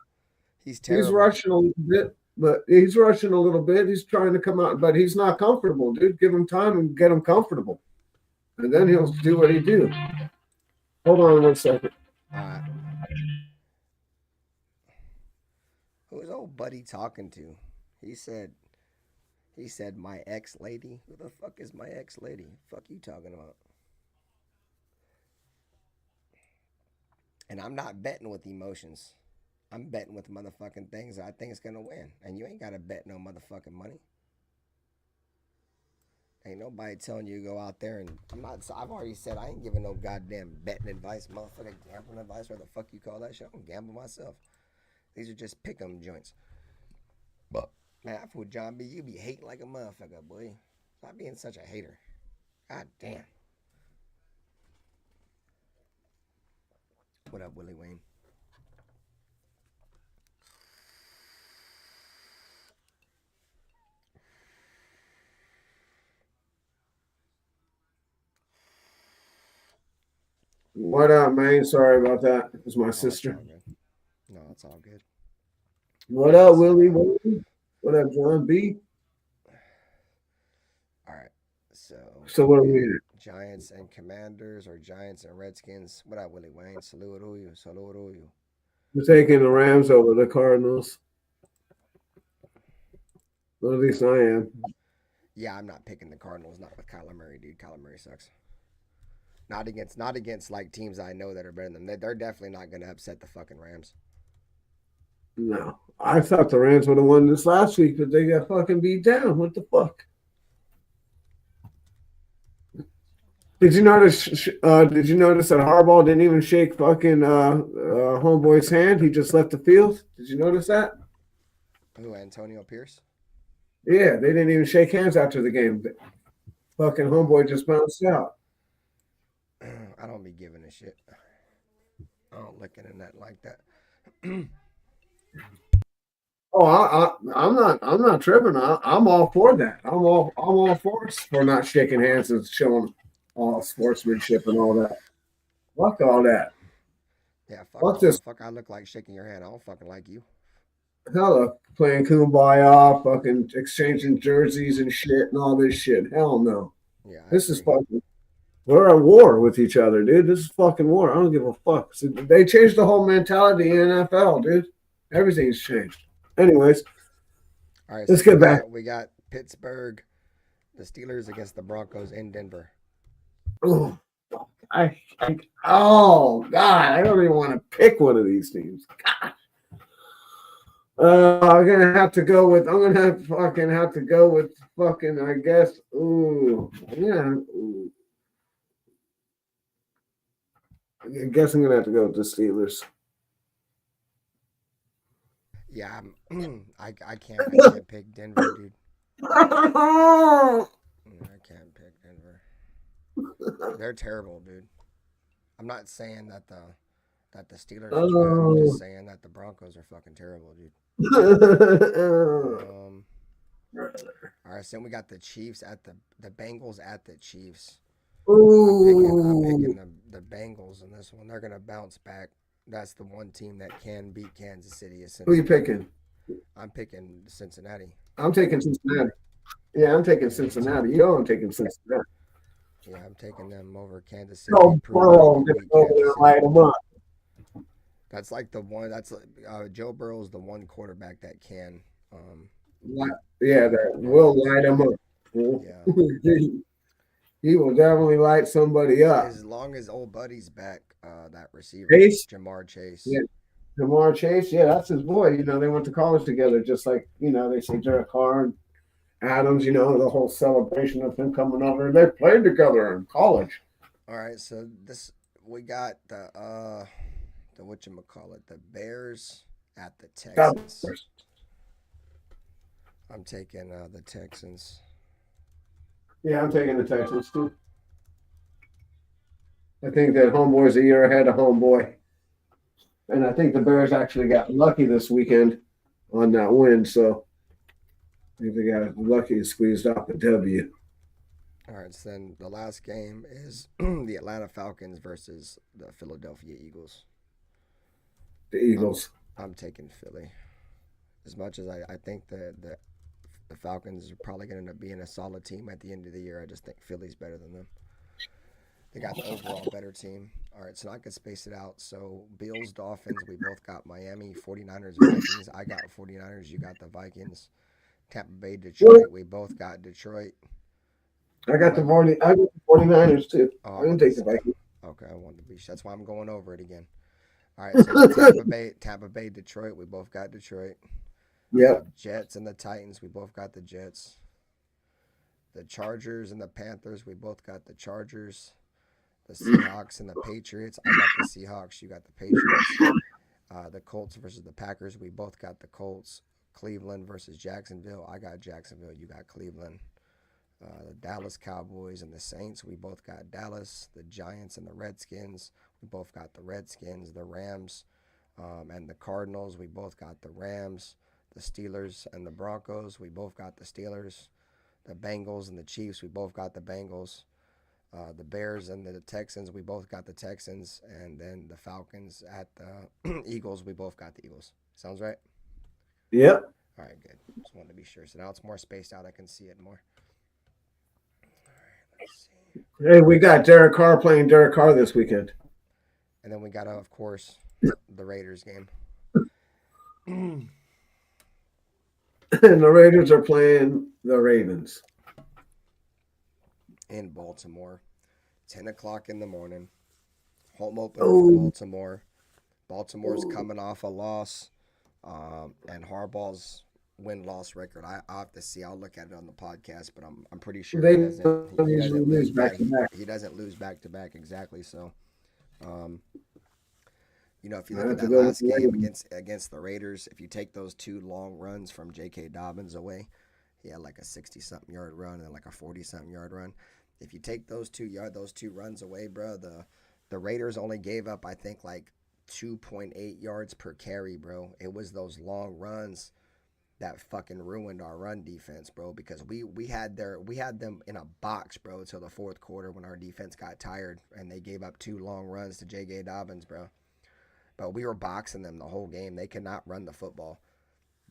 He's terrible. He's rushing a little bit, but he's rushing a little bit. He's trying to come out, but he's not comfortable, dude. Give him time and get him comfortable, and then he'll do what he do. Hold on 1 second. All right. Who's old buddy talking to? He said, my ex-lady. Who the fuck is my ex-lady? Fuck you talking about? And I'm not betting with emotions. I'm betting with motherfucking things that I think it's going to win. And you ain't got to bet no motherfucking money. Ain't nobody telling you to go out there and... I've already said I ain't giving no goddamn betting advice, motherfucking gambling advice, whatever the fuck you call that shit. I don't gamble myself. These are just pick-em joints. But... man, I fool John B. You be hating like a motherfucker, boy. Stop being such a hater. God damn. What up, Willie Wayne? What up, man? Sorry about that. It was my sister. No, it's all good. What up, Willie Wayne? What up, John B? All right. So what are we at? Giants and Commanders or Giants and Redskins? What up, Willie Wayne? Salud. We're taking the Rams over the Cardinals. Well, at least I am. Yeah, I'm not picking the Cardinals. Not with Kyler Murray, dude. Kyler Murray sucks. Not against like teams I know that are better than them. They're definitely not going to upset the fucking Rams. No, I thought the Rams would have won this last week, but they got fucking beat down. What the fuck? Did you notice? That Harbaugh didn't even shake fucking homeboy's hand? He just left the field. Did you notice that? Who, Antonio Pierce? Yeah, they didn't even shake hands after the game. Fucking homeboy just bounced out. I don't be giving a shit. I don't look at it like that. Oh, I'm not tripping. I'm all for that. I'm all for not shaking hands and showing all sportsmanship and all that. Fuck all that. Yeah, fuck this. Fuck, I look like shaking your hand. I don't fucking like you. Hell, playing kumbaya, fucking exchanging jerseys and shit and all this shit. Hell no. Yeah, this is fucking. We're at war with each other, dude. This is fucking war. I don't give a fuck. So they changed the whole mentality in NFL, dude. Everything's changed. Anyways, all right, let's get back. We got Pittsburgh, the Steelers against the Broncos in Denver. Oh, oh God, I don't even want to pick one of these teams. God. I'm gonna have to go with. I guess. Ooh, yeah. Ooh. I guess I'm gonna have to go with the Steelers. Yeah, I can't pick Denver, dude. I can't pick Denver. They're terrible, dude. I'm not saying that the Steelers are good. I'm just saying that the Broncos are fucking terrible, dude. All right, so then we got the Chiefs at the Bengals at the Chiefs. I'm picking the Bengals in this one. They're gonna bounce back. That's the one team that can beat Kansas City. Who are you picking? I'm picking Cincinnati. I'm taking Cincinnati. Yeah, I'm taking Cincinnati. You know I'm taking Cincinnati. Yeah, I'm taking them over Kansas City. No, Burrow, get over there and light them up. That's like the one. That's Joe Burrow's the one quarterback that can. That will light them up. Yeah. He will definitely light somebody up. As long as old buddy's back, that receiver, Chase? Jamar Chase. Yeah. Jamar Chase, yeah, that's his boy. You know, they went to college together, just like, you know, they say Derek Carr and Adams, you know, the whole celebration of him coming over. They played together in college. All right, so we got the whatchamacallit, the Bears at the Texans. I'm taking the Texans. Yeah, I'm taking the Texans too. I think that homeboy's a year ahead of homeboy. And I think the Bears actually got lucky this weekend on that win, so I think they got lucky and squeezed off a W. All right, so then the last game is the Atlanta Falcons versus the Philadelphia Eagles. The Eagles. I'm taking Philly. As much as I think the Falcons are probably going to end up being a solid team at the end of the year, I just think Philly's better than them. They got the overall better team. All right, so now I can space it out. So Bills, Dolphins, we both got Miami. 49ers, Vikings. I got 49ers. You got the Vikings. Tampa Bay, Detroit. We both got Detroit. I got the 49ers too. I didn't take the Vikings. Okay, I wanted to be. That's why I'm going over it again. All right, so Tampa Bay, Detroit. We both got Detroit. Yeah. Jets and the Titans. We both got the Jets. The Chargers and the Panthers. We both got the Chargers. The Seahawks and the Patriots. I got the Seahawks. You got the Patriots. The Colts versus the Packers. We both got the Colts. Cleveland versus Jacksonville. I got Jacksonville. You got Cleveland. The Dallas Cowboys and the Saints. We both got Dallas. The Giants and the Redskins. We both got the Redskins. The Rams and the Cardinals. We both got the Rams. The Steelers and the Broncos. We both got the Steelers. The Bengals and the Chiefs. We both got the Bengals. The Bears and the Texans, we both got the Texans, and then the Falcons at the Eagles, we both got the Eagles. Sounds right? Yep. All right, good. Just wanted to be sure. So now it's more spaced out. I can see it more. All right, let's see. Hey, we got Derek Carr playing Derek Carr this weekend. And then we got, of course, the Raiders game. And the Raiders are playing the Ravens. In Baltimore, 10 o'clock in the morning. Home opener for Baltimore. Baltimore's coming off a loss, and Harbaugh's win-loss record. I have to see. I'll look at it on the podcast, but I'm pretty sure he doesn't lose back-to-back. He doesn't lose back-to-back, exactly. So, if you look at that last game against the Raiders, if you take those two long runs from J.K. Dobbins away, he had like a 60-something yard run and then like a 40-something yard run. If you take those two runs away, bro, the Raiders only gave up, I think, like 2.8 yards per carry, bro. It was those long runs that fucking ruined our run defense, bro, because we had them in a box, bro, till the fourth quarter when our defense got tired and they gave up two long runs to J.K. Dobbins, bro. But we were boxing them the whole game. They could not run the football.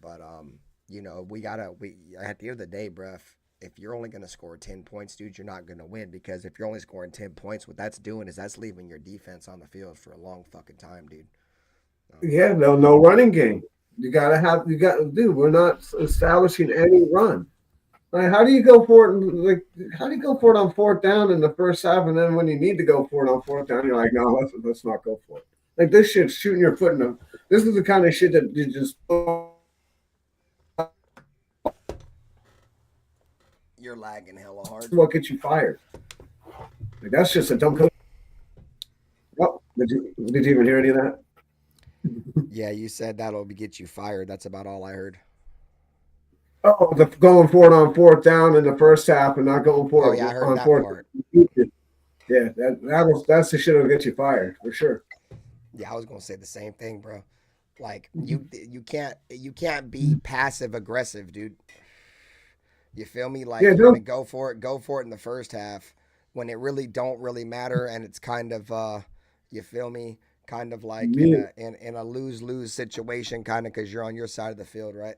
But at the end of the day, bro, if you're only going to score 10 points, dude, you're not going to win, because if you're only scoring 10 points, what that's doing is that's leaving your defense on the field for a long fucking time, dude. Yeah, no running game. Dude, we're not establishing any run. Like, how do you go for it? How do you go for it on fourth down in the first half, and then when you need to go for it on fourth down, you're like, no, let's not go for it. Like, this shit's shooting your foot in the. This is the kind of shit that you just. You're lagging hella hard. What gets you fired? Like, that's just a dumb coach. Oh, Did you even hear any of that? Yeah, you said that'll get you fired. That's about all I heard. Oh, the going for it on fourth down in the first half and not going for it I heard on that fourth. part. Yeah, that's the shit that'll get you fired for sure. Yeah, I was gonna say the same thing, bro. Like you can't be passive aggressive, dude. You feel me? Like you're gonna go for it in the first half when it really don't really matter, and it's kind of you feel me? Kind of like in a lose-lose situation, kind of because you're on your side of the field, right?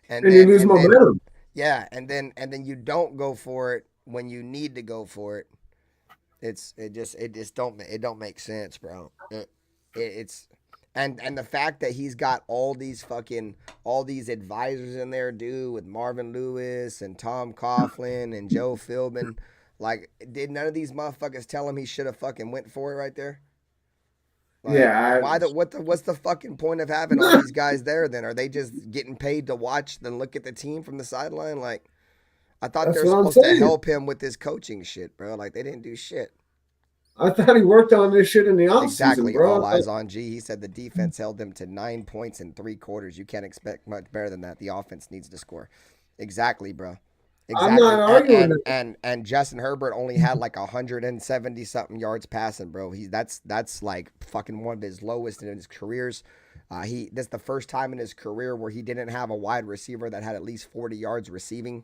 And then, you lose momentum. Yeah, and then you don't go for it when you need to go for it. It just don't make sense, bro. It's and the fact that he's got all these advisors in there, dude, with Marvin Lewis and Tom Coughlin and Joe Philbin. Like, did none of these motherfuckers tell him he should have fucking went for it right there? Like, yeah. What's the fucking point of having all these guys there then? Are they just getting paid to watch and look at the team from the sideline? Like, I thought they were supposed to help him with this coaching shit, bro. Like, they didn't do shit. I thought he worked on this shit in the offseason, exactly, bro. All eyes on G. He said the defense held them to 9 points in 3 quarters. You can't expect much better than that. The offense needs to score. Exactly, bro. Exactly. I'm not arguing and Justin Herbert only had like 170 something yards passing, bro. That's like fucking one of his lowest in his careers. That's the first time in his career where he didn't have a wide receiver that had at least 40 yards receiving.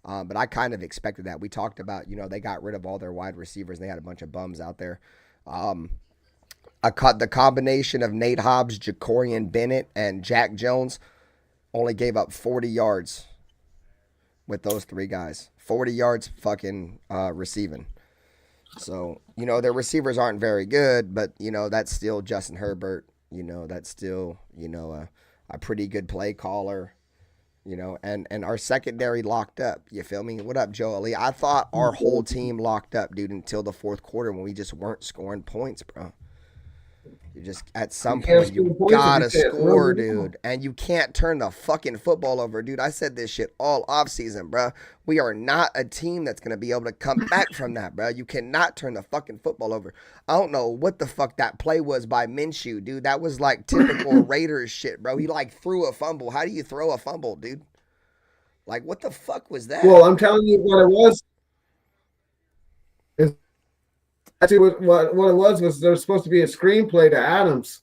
But I kind of expected that. We talked about, they got rid of all their wide receivers. They had a bunch of bums out there. The combination of Nate Hobbs, Jacorian Bennett, and Jack Jones only gave up 40 yards with those 3 guys. 40 yards fucking receiving. So, their receivers aren't very good, but, that's still Justin Herbert. That's still, a pretty good play caller. And our secondary locked up. You feel me? What up, Joe Ali? I thought our whole team locked up, dude, until the fourth quarter when we just weren't scoring points, bro. You just, at some point, you gotta score, dude. And you can't turn the fucking football over, dude. I said this shit all offseason, bro. We are not a team that's going to be able to come back from that, bro. You cannot turn the fucking football over. I don't know what the fuck that play was by Minshew, dude. That was like typical Raiders shit, bro. He like threw a fumble. How do you throw a fumble, dude? Like, what the fuck was that? Well, I'm telling you what it was. Actually, what it was there was supposed to be a screenplay to Adams,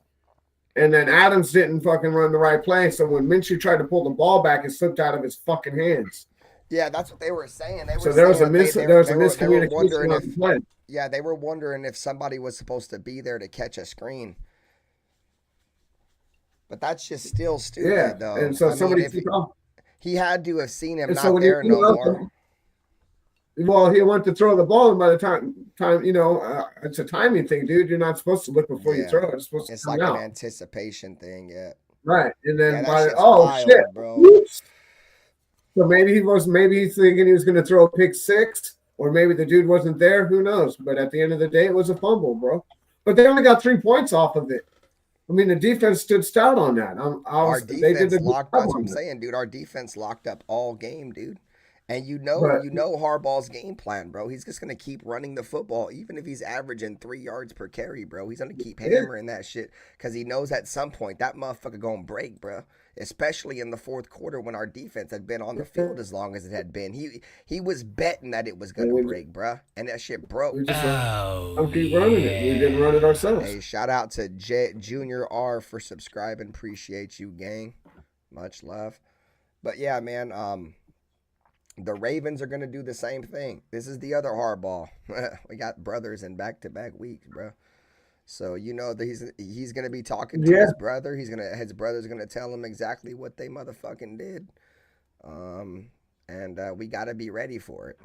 and then Adams didn't fucking run the right play. So when Minshew tried to pull the ball back, it slipped out of his fucking hands. Yeah, that's what they were saying. There was a miscommunication on the play. Yeah, they were wondering if somebody was supposed to be there to catch a screen. But that's just still stupid, though. And so he had to have seen him not there no more. Well, he went to throw the ball, and by the time it's a timing thing, dude. You're not supposed to look before you throw it. It's supposed to come like out. An anticipation thing, yeah. Right, and then wild, shit, bro. Oops. So maybe he's thinking he was going to throw a pick 6, or maybe the dude wasn't there. Who knows? But at the end of the day, it was a fumble, bro. But they only got 3 points off of it. I mean, the defense stood stout on that. Our defense locked. That's what I'm saying, dude. Our defense locked up all game, dude. And you know Harbaugh's game plan, bro. He's just gonna keep running the football, even if he's averaging 3 yards per carry, bro. He's gonna keep hammering that shit because he knows at some point that motherfucker gonna break, bro. Especially in the fourth quarter when our defense had been on the field as long as it had been. He was betting that it was gonna break, bro, and that shit broke. We just keep running it. We didn't run it ourselves. Hey, shout out to Junior R for subscribing. Appreciate you, gang. Much love. But yeah, man. The Ravens are going to do the same thing. This is the other Harbaugh. We got brothers in back-to-back weeks, bro. So he's going to be talking to his brother. His brother's going to tell him exactly what they motherfucking did. And we got to be ready for it.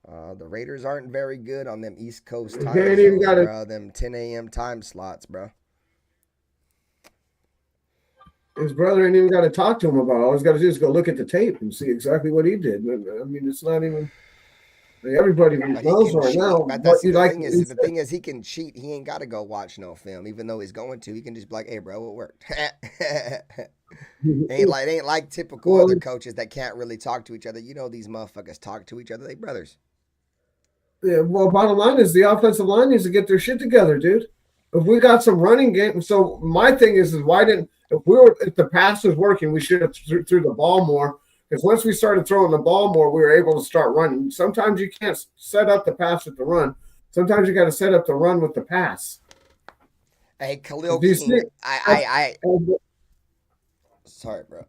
The Raiders aren't very good on them East Coast time zones, bro. Them 10 a.m. time slots, bro. His brother ain't even got to talk to him about it. All he's got to do is go look at the tape and see exactly what he did. I mean, it's not even everybody knows right now. But the thing is, he can cheat. He ain't got to go watch no film, even though he's going to. He can just be like, "Hey, bro, it worked." ain't like typical other coaches that can't really talk to each other. These motherfuckers talk to each other. They brothers. Yeah. Well, bottom line is the offensive line needs to get their shit together, dude. If we got some running game, so my thing is why didn't if the pass was working, we should have threw the ball more. Because once we started throwing the ball more, we were able to start running. Sometimes you can't set up the pass with the run. Sometimes you got to set up the run with the pass. Hey, Khalil King, sorry, bro.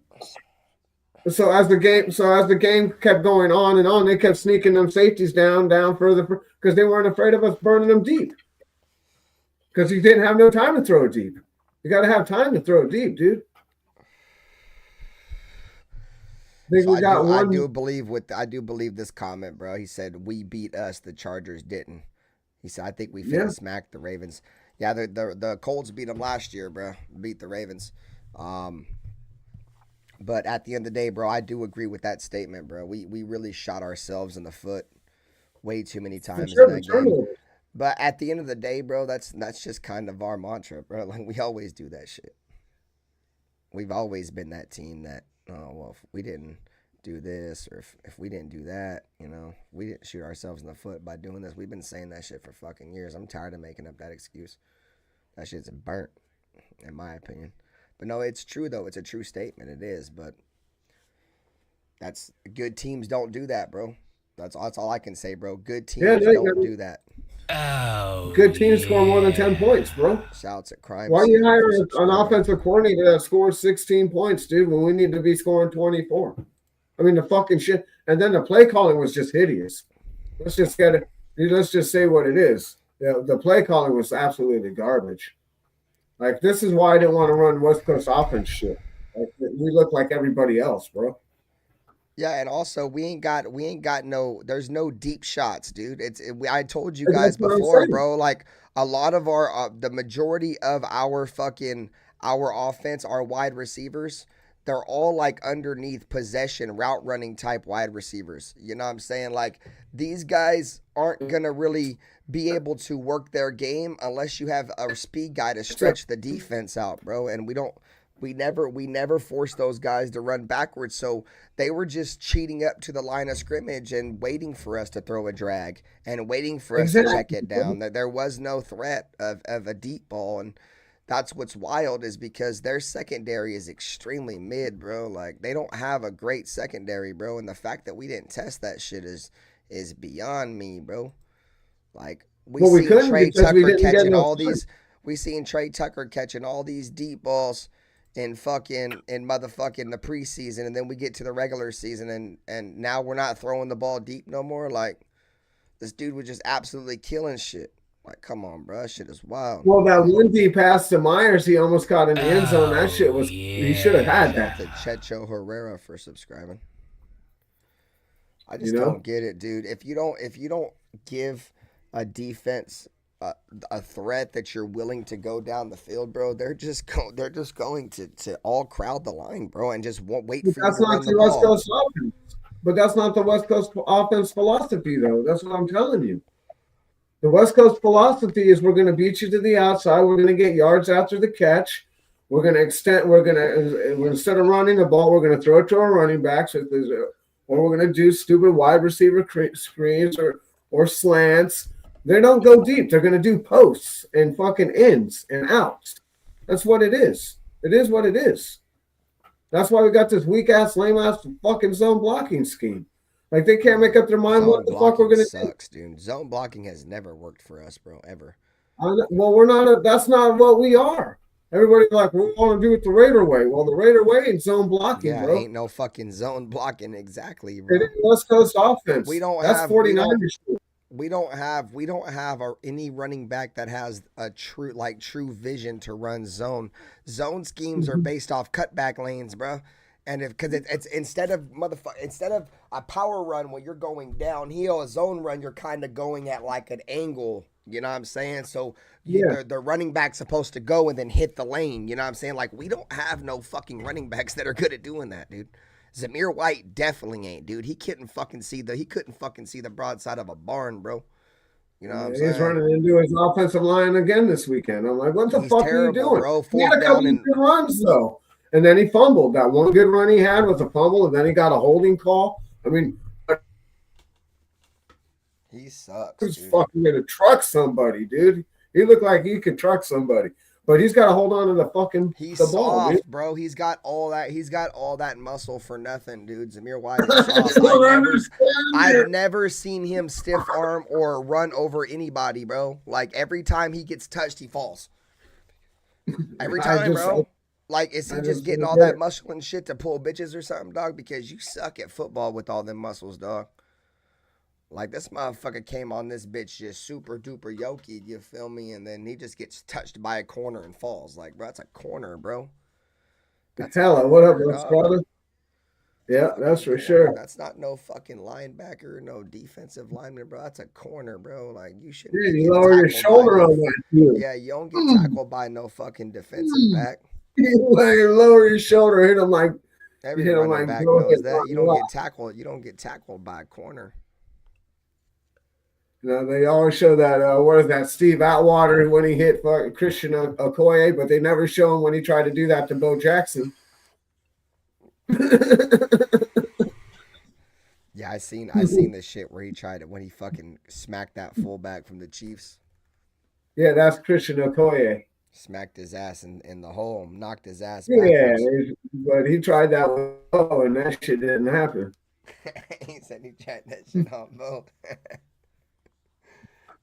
So as the game kept going on and on, they kept sneaking them safeties down further because they weren't afraid of us burning them deep. Because he didn't have no time to throw it deep. You got to have time to throw it deep, dude. I do believe this comment, bro. He said we beat us, the Chargers didn't. He said I think we smacked the Ravens. Yeah, the Colts beat them last year, bro. Beat the Ravens. But at the end of the day, bro, I do agree with that statement, bro. We really shot ourselves in the foot way too many times in that game. But at the end of the day, bro, that's just kind of our mantra, bro. Like we always do that shit. We've always been that team that, oh, well, if we didn't do this or if we didn't do that, you know, we didn't shoot ourselves in the foot by doing this. We've been saying that shit for fucking years. I'm tired of making up that excuse. That shit's burnt, in my opinion. But no, it's true, though. It's a true statement. It is, but that's good teams don't do that, bro. That's all I can say, bro. Good teams don't do that. Oh, good teams score more than 10 points, bro. Shouts at crime. Why you hire an offensive coordinator that scores 16 points, dude, when we need to be scoring 24? I mean, the fucking shit. And then the play calling was just hideous. Let's just get it. Let's just say what it is. The play calling was absolutely garbage. Like, this is why I didn't want to run West Coast offense shit. Like, we look like everybody else, bro. Yeah, and also we ain't got there's no deep shots, dude. I told you guys before, bro. Like a lot of the majority of our offense, our wide receivers, they're all like underneath possession route running type wide receivers. You know what I'm saying? Like these guys aren't gonna really be able to work their game unless you have a speed guy to stretch the defense out, bro. And we never forced those guys to run backwards, so they were just cheating up to the line of scrimmage and waiting for us to throw a drag and waiting for us to check it down. There was no threat of a deep ball, and that's what's wild is because their secondary is extremely mid, bro. Like they don't have a great secondary, bro, and the fact that we didn't test that shit is beyond me, bro. Like we seen Trey Tucker catching all these deep balls in motherfucking the preseason, and then we get to the regular season and now we're not throwing the ball deep no more. Like this dude was just absolutely killing shit. Like, come on, bro, that shit is wild. Well, that one deep pass to Myers, he almost caught in the end zone. That shit was he should have had that. To Checho Herrera for subscribing. I just don't get it, dude. If you don't give a defense a threat that you're willing to go down the field, bro, they're just going to all crowd the line, bro, and just won't wait for you to run the West ball. Coast offense. But that's not the West Coast offense philosophy, though. That's what I'm telling you. The West Coast philosophy is we're going to beat you to the outside. We're going to get yards after the catch. We're going to extend. Instead of running the ball, we're going to throw it to our running backs, or we're going to do stupid wide receiver screens or slants. They don't go deep. They're going to do posts and fucking ins and outs. That's what it is. It is what it is. That's why we got this weak-ass, lame-ass fucking zone blocking scheme. Like, they can't make up their mind what the fuck we're going to do. Sucks, dude. Zone blocking has never worked for us, bro, ever. Well, we're not. That's not what we are. Everybody's like, we want to do it the Raider way. Well, the Raider way ain't zone blocking, bro. Ain't no fucking zone blocking, exactly, bro. It is West Coast offense. That's 49ers. We don't have any running back that has a true vision to run zone. Zone schemes are based off cutback lanes, bro. And because it's instead of a power run where you're going downhill, a zone run you're kind of going at like an angle. You know what I'm saying? So the running back's supposed to go and then hit the lane. You know what I'm saying? Like we don't have no fucking running backs that are good at doing that, dude. Zamir White definitely ain't, dude. He couldn't fucking see the broadside of a barn, bro. You know what I'm saying? He's running into his offensive line again this weekend. I'm like, what the fuck are you doing? Bro. He had a couple of good runs though, and then he fumbled. That one good run he had was a fumble, and then he got a holding call. I mean, he sucks. He's fucking gonna truck somebody, dude. He looked like he could truck somebody. But he's got to hold on to the fucking He's the ball, soft, dude. bro. He's got all that muscle for nothing, dude. Zamir White is soft. I've never seen him stiff arm or run over anybody, bro. Like every time he gets touched, he falls. Every time, bro. Like, is he just getting all that muscle and shit to pull bitches or something, dog? Because you suck at football with all them muscles, dog. Like, this motherfucker came on this bitch just super duper yoky, you feel me? And then he just gets touched by a corner and falls. Like, bro, that's a corner, bro. Hella, what up, brother? Yeah, that's for sure. That's not no fucking linebacker, no defensive lineman, bro. That's a corner, bro. Like, you shouldn't. Yeah, you lower your shoulder on that, too. Yeah, you don't get tackled by no fucking defensive back. You lower your shoulder, hit him like. Every running back knows that. You don't get tackled. You don't get tackled by a corner. You know, they always show that, what is that, Steve Atwater when he hit Christian Okoye, but they never show him when he tried to do that to Bo Jackson. Yeah, I seen this shit where he tried it when he fucking smacked that fullback from the Chiefs. Yeah, that's Christian Okoye. Smacked his ass in the hole, knocked his ass backwards. Yeah, but he tried that with Bo, and that shit didn't happen. He said he tried that shit on Bo.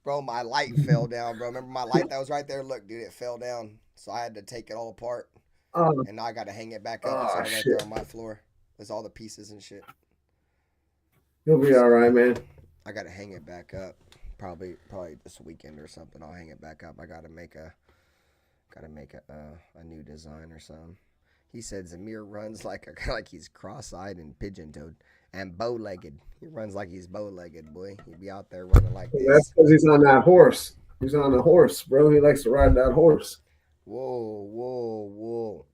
Bro, my light fell down, bro. Remember my light that was right there? Look, dude, it fell down. So I had to take it all apart. And now I got to hang it back up. So I'm right there on my floor. There's all the pieces and shit. You'll be all right, man. I got to hang it back up. Probably this weekend or something. I'll hang it back up. I got to make a new design or something. He said Zamir runs like he's cross-eyed and pigeon-toed and bow-legged. He runs like he's bow-legged, boy. He'd be out there running like this. That's because he's on that horse. He's on a horse, bro. He likes to ride that horse. Whoa.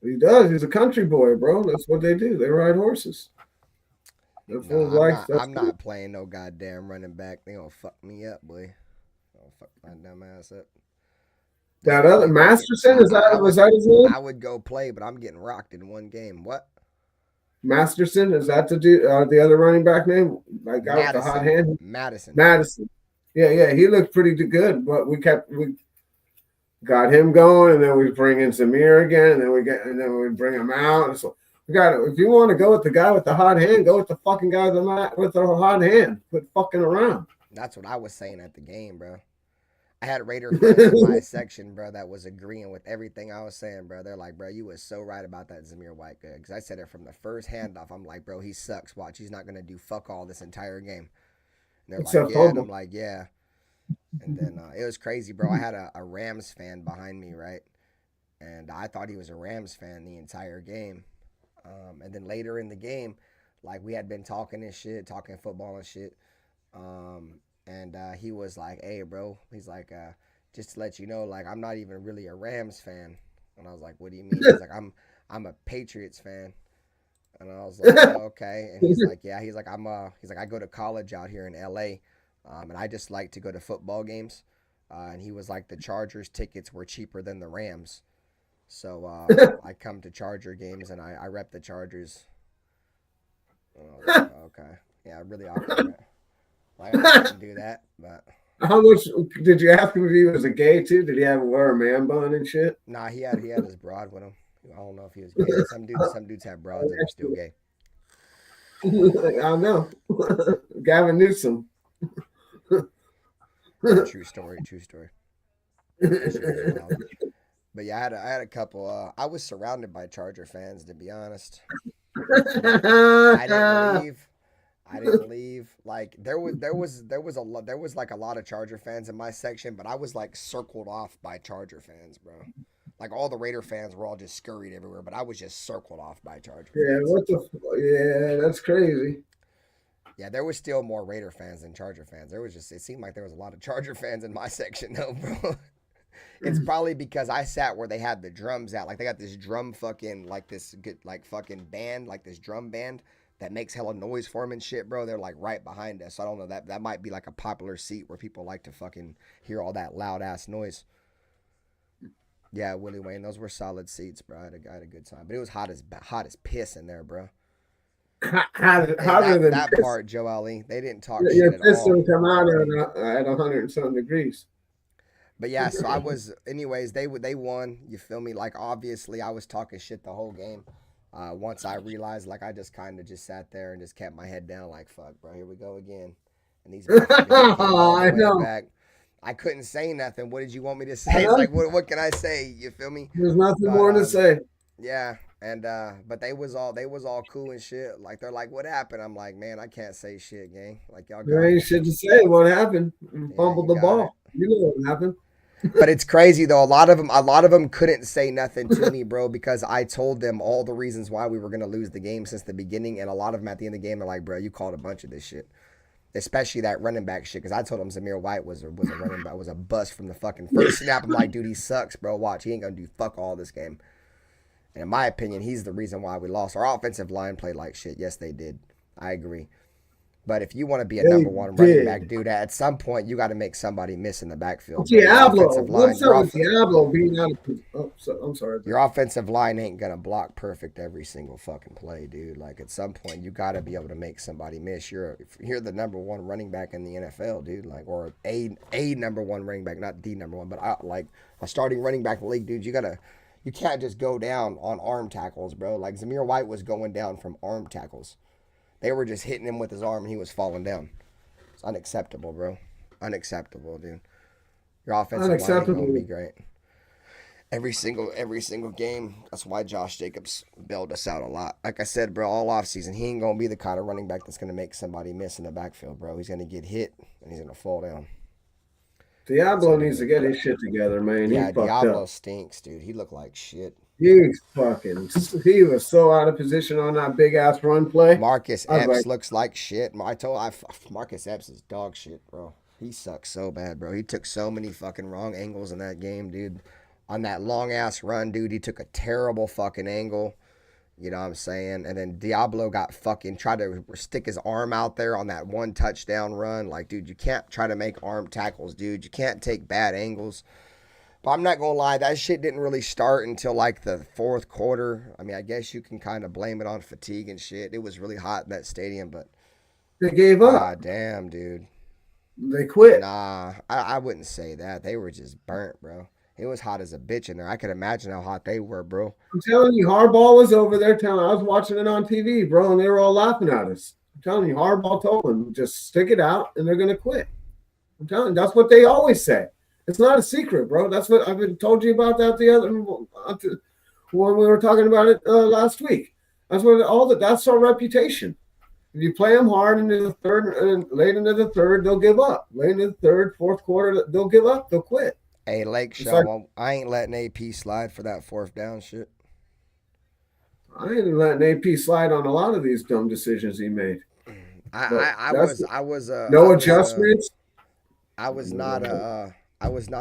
He does. He's a country boy, bro. That's what they do. They ride horses. I'm not playing no goddamn running back. They gonna fuck me up, boy. Gonna fuck my dumb ass up. That other Masterson, was that his name? I would go play, but I'm getting rocked in one game. What? Masterson, is that the other running back name? Like guy with the hot hand? Madison. Yeah, he looked pretty good, but we got him going, and then we bring in Zamir again, and then we bring him out. So we got it. If you want to go with the guy with the hot hand, go with the fucking guy with the hot hand. Quit fucking around. That's what I was saying at the game, bro. I had Raider fans in my section, bro, that was agreeing with everything I was saying, bro. They're like, bro, you was so right about that Zamir White guy. Because I said it from the first handoff. I'm like, bro, he sucks. Watch, he's not going to do fuck all this entire game. And they're like, yeah. And I'm like, yeah. And then it was crazy, bro. I had a Rams fan behind me, right? And I thought he was a Rams fan the entire game. And then later in the game, like, we had been talking and shit, talking football and shit. And he was like, hey, bro, he's like, just to let you know, like, I'm not even really a Rams fan. And I was like, what do you mean? He's like, I'm a Patriots fan. And I was like, oh, okay. And he's like, yeah, he's like, I go to college out here in LA. And I just like to go to football games. And he was like, the Chargers tickets were cheaper than the Rams. So I come to Charger games and I rep the Chargers. Like, okay. Yeah, really awkward. I can do that, but how much did you ask him if he was a gay too? Did he have to wear a man bun and shit? Nah, he had his broad with him. I don't know if he was gay. Some dudes have broads and they're still gay. I know. Gavin Newsom. True story. But yeah, I had a couple. I was surrounded by Charger fans, to be honest. I didn't leave. Like there was like a lot of Charger fans in my section, but I was like circled off by Charger fans, bro. Like all the Raider fans were all just scurried everywhere, but I was just circled off by Charger fans. Yeah, that's crazy. Yeah, there was still more Raider fans than Charger fans. It seemed like there was a lot of Charger fans in my section though, bro. It's probably because I sat where they had the drums at. Like they got this drum fucking like this good like fucking band, like this drum band that makes hella noise for them and shit, bro. They're like right behind us. So I don't know, that might be like a popular seat where people like to fucking hear all that loud ass noise. Yeah, Willie Wayne, those were solid seats, bro. I had a good time, but it was hot as piss in there, bro. hotter than that this. part, Joe Ali. They didn't talk Your shit at fist all. will come out at 100 and some degrees. But yeah, so I was, anyways, they won. You feel me? Like, obviously, I was talking shit the whole game. Once I realized, like, I just kind of just sat there and just kept my head down, like, fuck, bro, here we go again. And these motherfuckers came all the way back. I couldn't say nothing. What did you want me to say? It's like, what can I say? You feel me? There's nothing more to say. Yeah, and but they was all cool and shit. Like, they're like, what happened? I'm like, man, I can't say shit, gang. Like, y'all got There ain't shit to say. What happened? Fumbled the ball. You know what happened. But it's crazy though. A lot of them couldn't say nothing to me, bro, because I told them all the reasons why we were gonna lose the game since the beginning, and a lot of them at the end of the game are like, bro, you called a bunch of this shit, especially that running back shit. Because I told them Zamir White was a running back, was a bust from the fucking first snap. I'm like, dude, he sucks, bro. Watch, he ain't gonna do fuck all this game. And in my opinion, he's the reason why we lost. Our offensive line played like shit. Yes, they did. I agree. But if you want to be a number one running back, dude, at some point you got to make somebody miss in the backfield. Diablo, what's up with Diablo being out of? I'm sorry. Your offensive line ain't gonna block perfect every single fucking play, dude. Like, at some point you got to be able to make somebody miss. You're the number one running back in the NFL, dude. Like, or a number one running back, not the number one, but like a starting running back in the league, dude. You can't just go down on arm tackles, bro. Like, Zamir White was going down from arm tackles. They were just hitting him with his arm and he was falling down. It's unacceptable, bro. Unacceptable, dude. Your offensive line ain't gonna be great. Every single game. That's why Josh Jacobs bailed us out a lot. Like I said, bro, all offseason, he ain't gonna be the kind of running back that's gonna make somebody miss in the backfield, bro. He's gonna get hit and he's gonna fall down. Diablo needs to get his shit together, man. Yeah, Diablo stinks, dude. He looked like shit. He was so out of position on that big ass run play. Marcus Epps looks like shit. Marcus Epps is dog shit, bro. He sucks so bad, bro. He took so many fucking wrong angles in that game, dude. On that long ass run, dude, he took a terrible fucking angle. You know what I'm saying? And then Diablo got fucking tried to stick his arm out there on that one touchdown run. Like, dude, you can't try to make arm tackles, dude. You can't take bad angles. But I'm not going to lie, that shit didn't really start until like the fourth quarter. I mean, I guess you can kind of blame it on fatigue and shit. It was really hot in that stadium, but they gave up. God damn, dude. They quit. Nah, I wouldn't say that. They were just burnt, bro. It was hot as a bitch in there. I could imagine how hot they were, bro. I'm telling you, Harbaugh was over there I was watching it on TV, bro, and they were all laughing at us. I'm telling you, Harbaugh told them, just stick it out and they're going to quit. I'm telling you, that's what they always say. It's not a secret, bro. That's what I've been told you about that when we were talking about it last week. That's what that's our reputation. If you play them hard into the third and late into the third, they'll give up. Late into the third, fourth quarter, they'll give up. They'll quit. Hey, Lake Show, I ain't letting AP slide for that fourth down shit. I ain't letting AP slide on a lot of these dumb decisions he made. I was no adjustments. I was not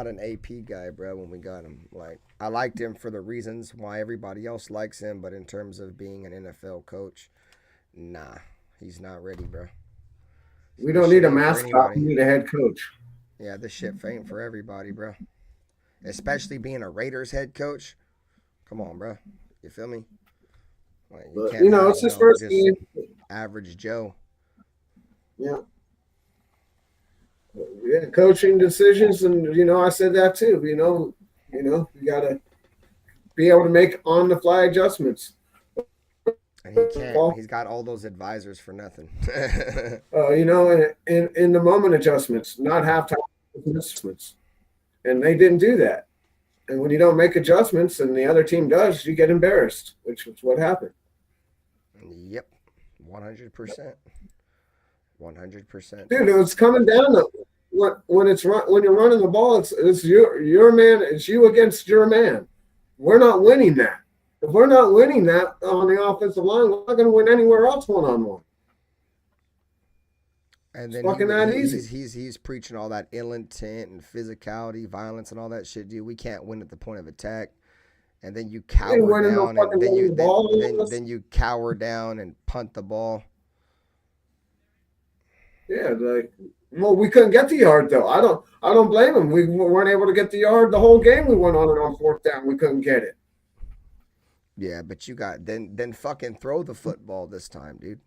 an AP guy, bro, when we got him. Like, I liked him for the reasons why everybody else likes him, but in terms of being an NFL coach, nah, he's not ready, bro. We don't need a mascot. We need a head coach. Yeah, this shit ain't for everybody, bro. Especially being a Raiders head coach. Come on, bro. You feel me? Like, it's his first game. Average Joe. Yeah. Yeah, coaching decisions, and I said that too. You gotta be able to make on-the-fly adjustments. And he can't. He's got all those advisors for nothing. In the moment adjustments, not halftime adjustments, and they didn't do that. And when you don't make adjustments, and the other team does, you get embarrassed, which is what happened. Yep, 100%. 100%. Dude, it's coming down to when you're running the ball, it's your man, it's you against your man. We're not winning that. If we're not winning that on the offensive line, we're not going to win anywhere else one-on-one. And then he's preaching all that ill intent and physicality, violence, and all that shit, dude. We can't win at the point of attack. And then you cower down, and then you cower down and punt the ball. Yeah, we couldn't get the yard though. I don't blame him. We weren't able to get the yard the whole game. We went on fourth down. We couldn't get it. Yeah, but you got then fucking throw the football this time, dude.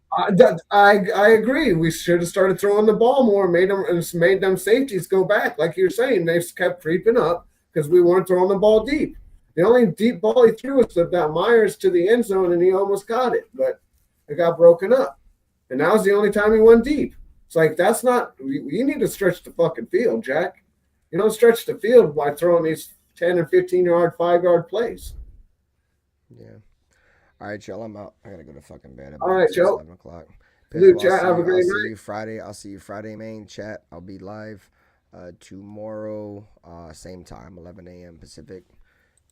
I agree. We should have started throwing the ball more, made them safeties go back. Like you're saying, they kept creeping up because we weren't throwing the ball deep. The only deep ball he threw was that Myers to the end zone, and he almost caught it, but it got broken up. And that was the only time he went deep. It's like, that's not – you need to stretch the fucking field, Jack. You don't stretch the field by throwing these 10 and 15-yard, 5-yard plays. Yeah. All right, Joe, I'm out. I got to go to fucking bed. All right, Joe. 11 o'clock. Dude, chat, have a great night. I'll see you Friday, main chat. I'll be live tomorrow, same time, 11 a.m. Pacific,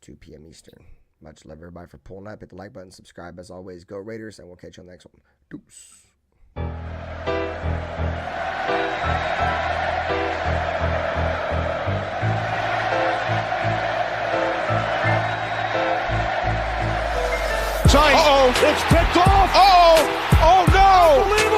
2 p.m. Eastern. Much love, everybody, for pulling up. Hit the like button, subscribe as always. Go Raiders, and we'll catch you on the next one. Deuce. Uh-oh, it's picked off. Uh-oh, oh no.